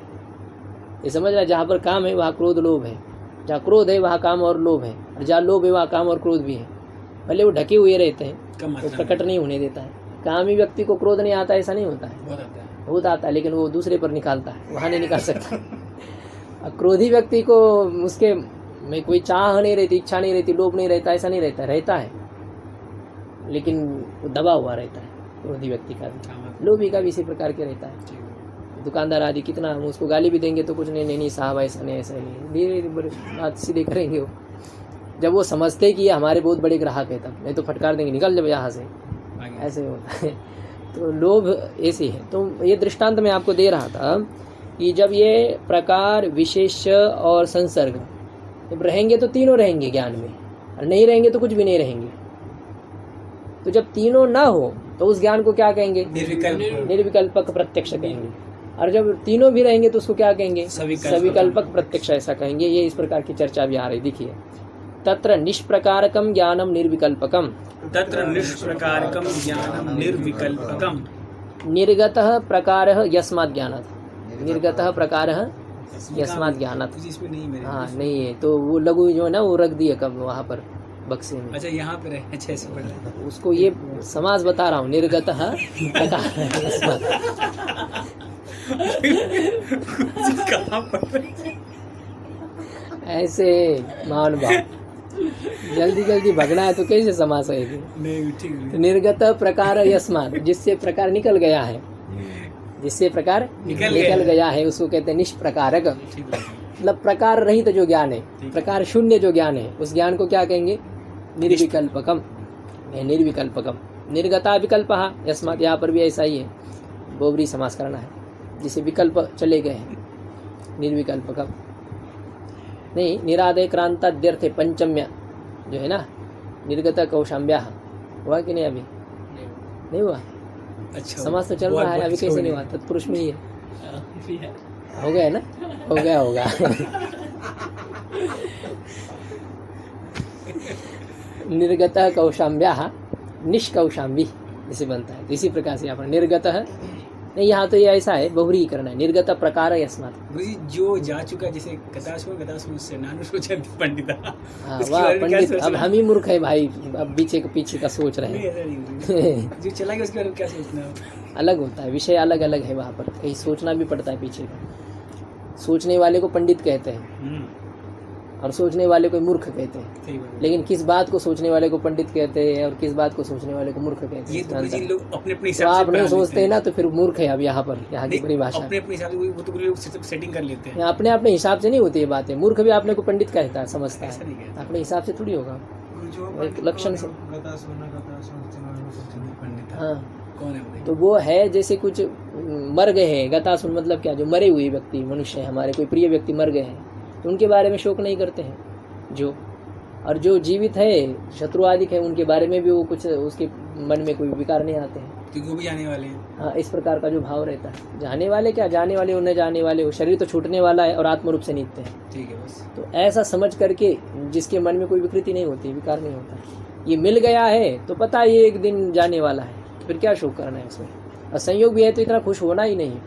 ये समझ रहा है, जहाँ पर काम है वहाँ क्रोध लोभ है, जहाँ क्रोध है वहाँ काम और लोभ है, और जहाँ लोभ है वहाँ काम और क्रोध भी है। भले वो ढके हुए रहते हैं, वो प्रकट नहीं होने देता है। कामी व्यक्ति को क्रोध नहीं आता ऐसा नहीं होता है, बहुत आता है, लेकिन वो दूसरे पर निकालता है, वहाँ नहीं निकाल सकता। और क्रोधी व्यक्ति को उसके में कोई चाह नहीं रहती, इच्छा नहीं रहती, लोभ नहीं रहता, ऐसा नहीं रहता, रहता है लेकिन वो दबा हुआ रहता है। क्रोधी व्यक्ति का भी, लोभी का भी इसी प्रकार के रहता है। दुकानदार आदि कितना हम उसको गाली भी देंगे तो कुछ नहीं साहब ऐसा नहीं, ऐसा नहीं, धीरे धीरे बात सीधे करेंगे वो। जब वो समझते कि ये हमारे बहुत बड़े ग्राहक है, तब नहीं तो फटकार देंगे, निकल जब यहाँ से, ऐसे होता है। तो लोभ ऐसे है। तो ये दृष्टांत मैं आपको दे रहा था कि जब ये प्रकार विशेष और संसर्ग जब रहेंगे तो तीनों रहेंगे ज्ञान में, और नहीं रहेंगे तो कुछ भी नहीं रहेंगे। तो जब तीनों ना हो तो उस ज्ञान को क्या कहेंगे? निर्विकल्पक प्रत्यक्ष कहेंगे। और जब तीनों भी रहेंगे तो उसको क्या कहेंगे? सविकल्पक प्रत्यक्ष, ऐसा कहेंगे। ये इस प्रकार की चर्चा भी आ रही। देखिए, तत्र निष्प्रकारकम ज्ञानम निर्विकल्पकम, तत्र निष्प्रकारकम ज्ञानम निर्विकल्पकम, निर्गतः प्रकारः यस्मात् ज्ञानात्, निर्गतः प्रकारः यस्मात् ज्ञानात्। इसमें नहीं मेरे। हाँ नहीं है, तो वो लघु जो है ना वो रख दिए कब वहाँ पर बक्से में। अच्छा यहाँ पे रहे, अच्छा ऐसे पढ़ रहे हैं। उसको ये समास बता रहा हूँ, निर्गतः प्रकारः यस्मात्। कहाँ पढ़ रहे? ऐसे महान भाव, जल्दी जल्दी भगना है तो कैसे समास है? नहीं ठीक है। निर्गत प्रकार यस्मात्, जिससे प्रकार निकल गया है, जिससे प्रकार निकल गया है उसको कहते हैं निष्प्रकारक। मतलब प्रकार रहित जो ज्ञान है, प्रकार शून्य जो ज्ञान है, उस ज्ञान को क्या कहेंगे? निर्विकल्पकम, निर्विकल्पकम। निर्गता विकल्पः यस्मात्, यहाँ पर भी ऐसा ही है, बहुब्री समास करना है, जिसे विकल्प चले गए हैं, निर्विकल्पकम। नहीं, निरादय क्रांताद्यर्थे पंचम्य जो है ना, निर्गत कौशाम्ब्या हुआ कि नहीं? अभी नहीं हुआ। अच्छा समास तो चल रहा है, अभी कैसे नहीं हुआ? तत्पुरुष में ही है, हो गया ना? हो गया होगा। निर्गत कौशाम्ब्या निष्कौशाम्बी जैसे बनता है, इसी प्रकार से यहाँ पर निर्गत नहीं, यहाँ तो ये ऐसा है, बहुरी करना है। निर्गत प्रकार यस्मात्, जो जा चुका, जैसे गतासुर से नानुशोचन पंडित। हाँ वाह पंडित, अब हम ही मूर्ख है भाई, अब पीछे का सोच रहे हैं। जो चला गया उसके बारे में क्या सोचना है? अलग होता है, विषय अलग अलग है वहाँ पर, कहीं सोचना भी पड़ता है पीछे का। सोचने वाले को पंडित कहते हैं और सोचने वाले को मूर्ख कहते हैं। लेकिन किस बात को सोचने वाले को पंडित कहते हैं और किस बात को सोचने वाले को मूर्ख कहते हैं, ये तो लोग अपने तो आप नहीं सोचते हैं ना, तो फिर मूर्ख है। अब यहाँ पर यहाँ की परिभाषा अपने हिसाब से वो तो लोग सेटिंग कर लेते हैं। अपने हिसाब से नहीं होती ये बातें। मूर्ख भी अपने को पंडित कहता है, समझता है, अपने हिसाब से थोड़ी होगा, एक लक्षण से। हाँ, कौन है? तो वो है जैसे कुछ मर गए हैं, गतासुन मतलब क्या? जो मरे हुए व्यक्ति, मनुष्य है हमारे, कोई प्रिय व्यक्ति मर गए हैं तो उनके बारे में शोक नहीं करते हैं जो, और जो जीवित है, शत्रु आदि है, उनके बारे में भी वो कुछ, उसके मन में कोई विकार नहीं आते हैं, क्योंकि वो भी जाने वाले हैं। हाँ, इस प्रकार का जो भाव रहता है। जाने वाले क्या, जाने वाले उन्हें जाने वाले, वो शरीर तो छूटने वाला है और आत्म रूप से नित्य है। ठीक है, बस तो ऐसा समझ करके जिसके मन में कोई विकृति नहीं होती, विकार नहीं होता, ये मिल गया है तो पता है ये एक दिन जाने वाला है, तो फिर क्या शोक करना है उसमें। और संयोग भी है तो इतना खुश होना ही नहीं,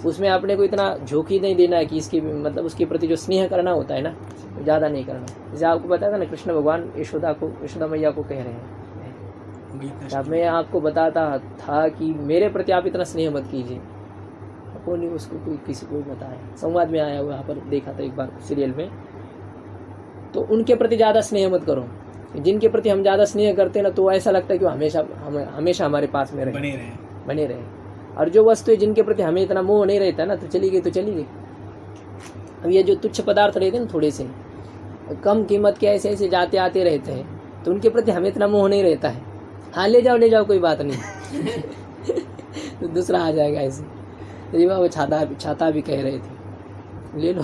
उसमें अपने को इतना झोंकी नहीं देना है कि इसकी मतलब उसके प्रति जो स्नेह करना होता है ना, ज़्यादा नहीं करना। जैसे आपको बताया था ना, कृष्ण भगवान यशोदा मैया को कह रहे हैं, अब मैं आपको बताता था कि मेरे प्रति आप इतना स्नेह मत कीजिए। को नहीं उसको कोई किसी को बताया, संवाद में आया हुआ, यहाँ पर देखा था एक बार सीरियल में। तो उनके प्रति ज़्यादा स्नेह मत करो, जिनके प्रति हम ज़्यादा स्नेह करते हैं ना, तो ऐसा लगता है कि वो हमेशा हमारे पास में बने रहे। और जो वस्तु है जिनके प्रति हमें इतना मोह नहीं रहता ना, तो चली गई तो चली गई। अब ये जो तुच्छ पदार्थ रहते हैं ना, थोड़े से कम कीमत के, ऐसे ऐसे जाते आते रहते हैं, तो उनके प्रति हमें इतना मोह नहीं रहता है, हाँ ले जाओ कोई बात नहीं। तो दूसरा आ जाएगा ऐसे। तो ये वो छाता भी कह रहे थे, ले लो।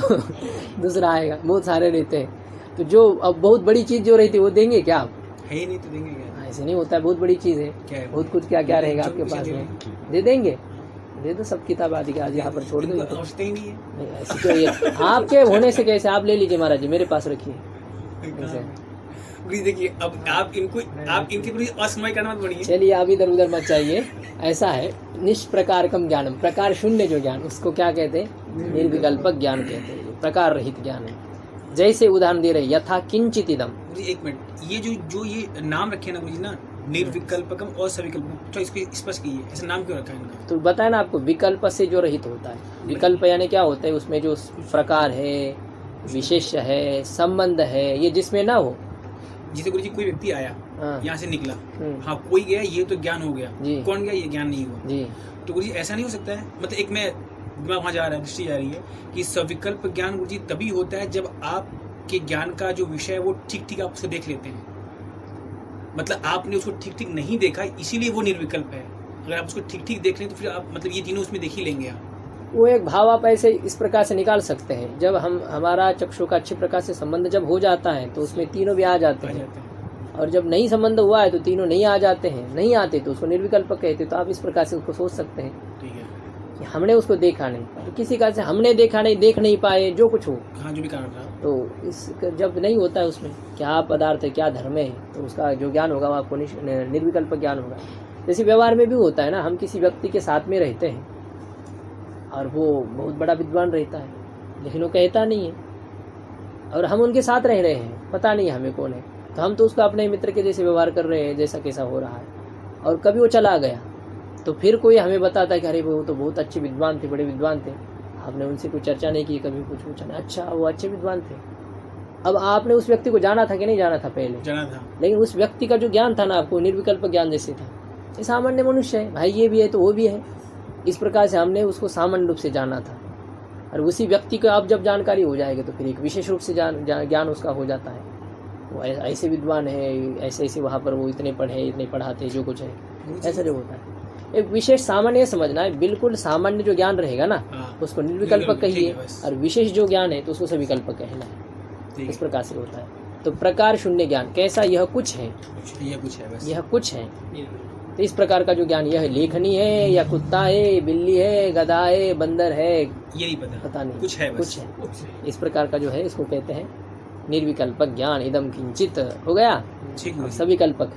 दूसरा आएगा, बहुत सारे रहते हैं। तो जो अब बहुत बड़ी चीज़ जो रहती है वो देंगे क्या आप? है ही नहीं तो देंगे क्या? ऐसे नहीं होता है, बहुत बड़ी चीज़ है, क्या है? बहुत कुछ क्या रहेगा आपके पास में, दे देंगे। दे दो सब किताब आदि का, आज यहाँ पर छोड़ दो। इनको आवश्यकता ही नहीं है। नहीं ऐसे क्यों? ये आपके होने से कैसे? आप ले लीजिए महाराज जी, मेरे पास रखिए ऐसे। गुरुजी देखिए, अब आप इनके गुरुजी असमय करना मत बढ़िए। चलिए आप इधर उधर मत चाहिए। ऐसा है, निष्प्रकारकम ज्ञानम, प्रकार शून्य जो ज्ञान, उसको क्या कहते हैं? निर्विकल्पक ज्ञान कहते हैं, प्रकार रहित ज्ञान है। जैसे उदाहरण दे रहे, यथा किंचित इदम। गुरुजी एक मिनट, ये जो ये नाम रखे ना गुरुजी ना, निर्विकल्पकम और सविकल्पकम, तो इसको स्पष्ट कीजिए, ऐसा नाम क्यों रखा है इनका? तो बताया ना आपको, विकल्प से जो रहित होता है। विकल्प यानी क्या होता है? उसमें जो प्रकार है, विशेष है, संबंध है, ये जिसमें ना हो। जैसे गुरुजी कोई व्यक्ति आया, हाँ यहाँ से निकला, हाँ कोई गया, ये तो ज्ञान हो गया। जी। कौन गया? ये ज्ञान नहीं हुआ। जी। तो गुरुजी ऐसा नहीं हो सकता है, मतलब एक मैं दिमाग वहाँ जा रहा है, दृष्टि जा रही है कि सविकल्प ज्ञान गुरुजी तभी होता है जब आपके ज्ञान का जो विषय है वो ठीक आप उसको देख लेते हैं। मतलब आपने उसको ठीक नहीं देखा, इसीलिए वो निर्विकल्प है। अगर आप उसको ठीक देख लें तो फिर आप मतलब ये तीनों उसमें देख ही लेंगे आप। वो एक भाव आप ऐसे इस प्रकार से निकाल सकते हैं, जब हमारा चक्षु का अच्छे प्रकार से संबंध जब हो जाता है तो उसमें तीनों भी आ जाते हैं, और जब नहीं संबंध हुआ है तो तीनों नहीं आ जाते हैं। नहीं आते तो उसको निर्विकल्प कहते। तो आप इस प्रकार से उसको सोच सकते हैं ठीक है कि हमने उसको देखा नहीं, तो किसी का से हमने देखा नहीं, देख नहीं पाए, जो कुछ हो, हाँ जो भी कारण था, तो इस जब नहीं होता है उसमें क्या पदार्थ है, क्या धर्म है, तो उसका जो ज्ञान होगा वो आपको निर्विकल्प ज्ञान होगा। जैसे व्यवहार में भी होता है ना, हम किसी व्यक्ति के साथ में रहते हैं और वो बहुत बड़ा विद्वान रहता है, लेकिन वो कहता नहीं है, और हम उनके साथ रह रहे हैं, पता नहीं हमें कौन है, तो हम तो उसको अपने मित्र के जैसे व्यवहार कर रहे हैं, जैसा कैसा हो रहा है। और कभी वो चला गया तो फिर कोई हमें बताता है कि अरे वो तो बहुत अच्छे विद्वान थे, बड़े विद्वान थे, आपने उनसे कोई चर्चा नहीं की, कभी कुछ पूछा नहीं। अच्छा वो अच्छे विद्वान थे। अब आपने उस व्यक्ति को जाना था कि नहीं जाना था? पहले जाना था, लेकिन उस व्यक्ति का जो ज्ञान था ना आपको, निर्विकल्प ज्ञान जैसे था। ये सामान्य मनुष्य है भाई, ये भी है तो वो भी है, इस प्रकार से हमने उसको सामान्य रूप से जाना था। और उसी व्यक्ति को आप जब जानकारी हो जाएगी तो फिर एक विशेष रूप से ज्ञान उसका हो जाता है। वो ऐसे विद्वान है, ऐसे वहाँ पर वो इतने पढ़े, इतने पढ़ाते, जो कुछ है, ऐसा जो होता है। एक विशेष सामान्य समझना है, बिल्कुल सामान्य जो ज्ञान रहेगा ना उसको निर्विकल्प कहिए, और विशेष जो ज्ञान है तो उसको सविकल्प कहना है। इस प्रकार से होता है। तो प्रकार शून्य ज्ञान कैसा? यह कुछ है, यह कुछ है, बस यह कुछ है। तो इस प्रकार का जो ज्ञान, यह लेखनी है या कुत्ता है, बिल्ली है, गधा है, बंदर है, ये नहीं पता नहीं, कुछ है, कुछ है। इस प्रकार का जो है इसको कहते हैं निर्विकल्पक ज्ञान। इदम किंचित हो गया। सविकल्पक,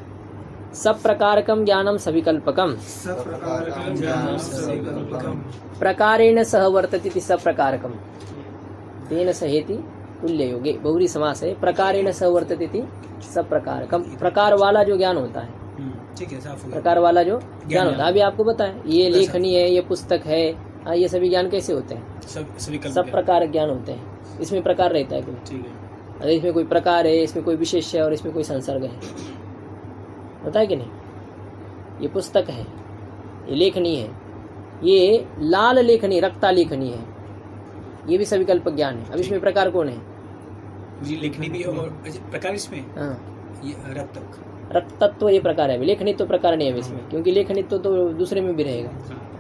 सब प्रकारकम ज्ञानम सविकल्पकम, प्रकारेण सह वर्तते सब प्रकारकम, तेन सहेति तुल्य योगे। बहुरी समास है। प्रकारेण सह वर्तते सब प्रकारकम, प्रकार वाला जो ज्ञान होता है, ठीक है, साफ हो गया। प्रकार वाला जो ज्ञान होता है। अभी आपको पता है ये लेखनी है, ये पुस्तक है, ये सभी ज्ञान कैसे होते हैं? सब प्रकार ज्ञान होते हैं। इसमें प्रकार रहता है कोई, ठीक है, अरे इसमें कोई प्रकार है, इसमें कोई विशेष है, और इसमें कोई संसर्ग है, होता है कि नहीं? ये पुस्तक है, ये लेखनी है, ये लाल लेखनी, रक्ता लेखनी है, ये भी सविकल्प ज्ञान है। अब इसमें प्रकार कौन है? जी लेखनी भी है, और प्रकार इसमें हाँ, ये रक्तक, रक्तत्व ये प्रकार है। लेखनी तो प्रकार नहीं है इसमें, क्योंकि लेखनी तो दूसरे में भी रहेगा,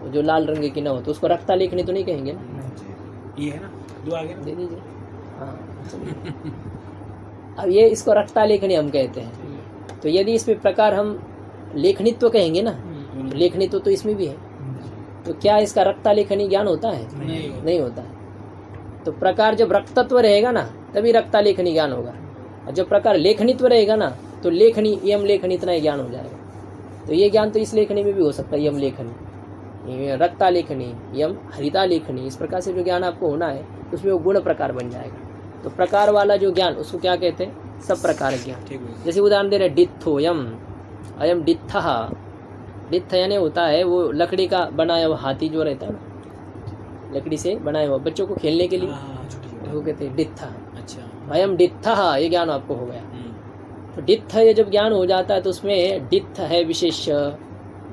जो लाल रंग की ना हो तो उसको रक्ता लेखनी तो नहीं कहेंगे ना। ये है ना, दो आगे ना, दे दीजिए। हाँ अब ये इसको रक्ता लेखनी हम कहते हैं। तो यदि इसमें प्रकार हम लेखनित्व कहेंगे ना, लेखनित्व तो इसमें भी है, तो क्या इसका रक्ता लेखनी ज्ञान होता है? नहीं होता है। तो प्रकार जब रक्तत्व रहेगा ना तभी रक्ता लेखनी ज्ञान होगा, और जब प्रकार लेखनित्व रहेगा ना तो लेखनी, यम लेखनी, इतना ही ज्ञान हो जाएगा। तो ये ज्ञान तो इस लेखनी में भी हो सकता है, यम लेखनी, रक्ता लेखनी, यम हरिता लेखनी, इस प्रकार से जो ज्ञान आपको होना है उसमें वो गुण प्रकार बन जाएगा। तो प्रकार वाला जो ज्ञान उसको क्या कहते हैं? सब प्रकार ज्ञान। जैसे उदाहरण दे रहे डित्थोयम, अयम डित्थ। डित्थ यानी होता है वो लकड़ी का बनाया हुआ हाथी जो रहता है ना, लकड़ी से बनाया हुआ, बच्चों को खेलने के लिए वो कहते हैं डित्थ। अच्छा, अयम डित्थ, ये ज्ञान आपको हो गया। तो डित्थ ये जब ज्ञान हो जाता है तो उसमें डित्थ है विशेष,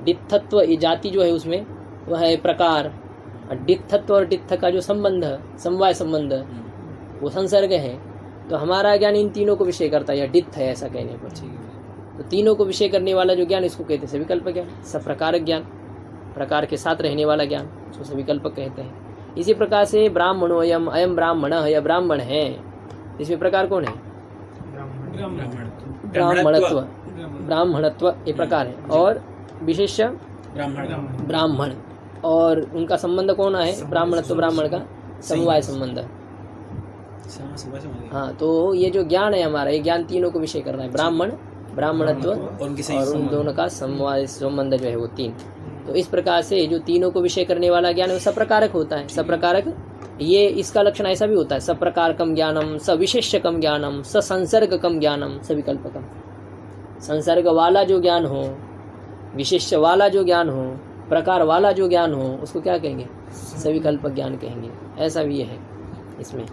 डित्थत्व ये जाति जो है उसमें वह है प्रकार, और डित्थत्व और डित्थ का जो संबंध, समवाय संबंध, वो संसर्ग है। तो हमारा ज्ञान इन तीनों को विषय करता है, या डित्थ है ऐसा कहने पर। तो तीनों को विषय करने वाला जो ज्ञान इसको कहते हैं सविकल्प ज्ञान। सप्रकारक ज्ञान, प्रकार के साथ रहने वाला ज्ञान, उसको सविकल्पक कहते हैं। इसी प्रकार से ब्राह्मणो अयम, अयम ब्राह्मण या ब्राह्मण है, इसमें प्रकार कौन है? ब्राह्मणत्व, ब्राह्मणत्व ये प्रकार है। और विशेष ब्राह्मण, और उनका संबंध कौन है? ब्राह्मणत्व ब्राह्मण का समवाय संबंध। हाँ, तो ये जो ज्ञान है हमारा, ये ज्ञान तीनों को विषय कर रहा है, ब्राह्मण, ब्राह्मणत्व और उन दोनों का समवाय संबंध जो है वो तीन। तो इस प्रकार से जो तीनों को विषय करने वाला ज्ञान है वो सप्रकारक होता है। सप्रकारक, ये इसका लक्षण ऐसा भी होता है, सप्रकारकम ज्ञानम, सविशेष्यकम ज्ञानम, ससंसर्गकम ज्ञानम, सविकल्पकम। संसर्ग वाला जो ज्ञान हो, विशेष्य वाला जो ज्ञान हो, प्रकार वाला जो ज्ञान हो, उसको क्या कहेंगे? सविकल्पक ज्ञान कहेंगे। ऐसा भी है इसमें।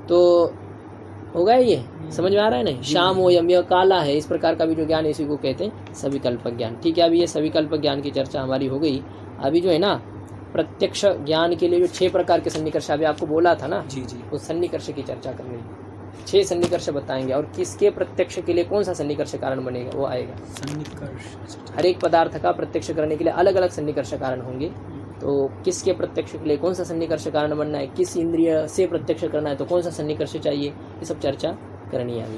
तो होगा ये, समझ में आ रहा है नहीं? शाम हो यम, यह काला है, इस प्रकार का भी जो ज्ञान है इसी को कहते हैं सविकल्पक ज्ञान। ठीक है, अभी ये सविकल्पक ज्ञान की चर्चा हमारी हो गई। अभी जो है ना, प्रत्यक्ष ज्ञान के लिए जो 6 प्रकार के सन्निकर्ष अभी आपको बोला था ना, उस सन्निकर्ष की चर्चा करनी है। 6 सन्निकर्ष बताएंगे, और किसके प्रत्यक्ष के लिए कौन सा सन्निकर्ष कारण बनेगा वो आएगा। हर एक पदार्थ का प्रत्यक्ष करने के लिए अलग अलग सन्निकर्ष कारण होंगे। तो किसके प्रत्यक्ष के लिए कौन सा सन्निकर्ष कारण बनना है, किस इंद्रिय से प्रत्यक्ष करना है तो कौन सा सन्निकर्ष चाहिए, ये सब चर्चा करनी है अभी।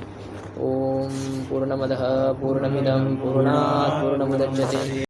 ओम पूर्णमदः पूर्णमिदं पूर्णात् पूर्णमुदच्यते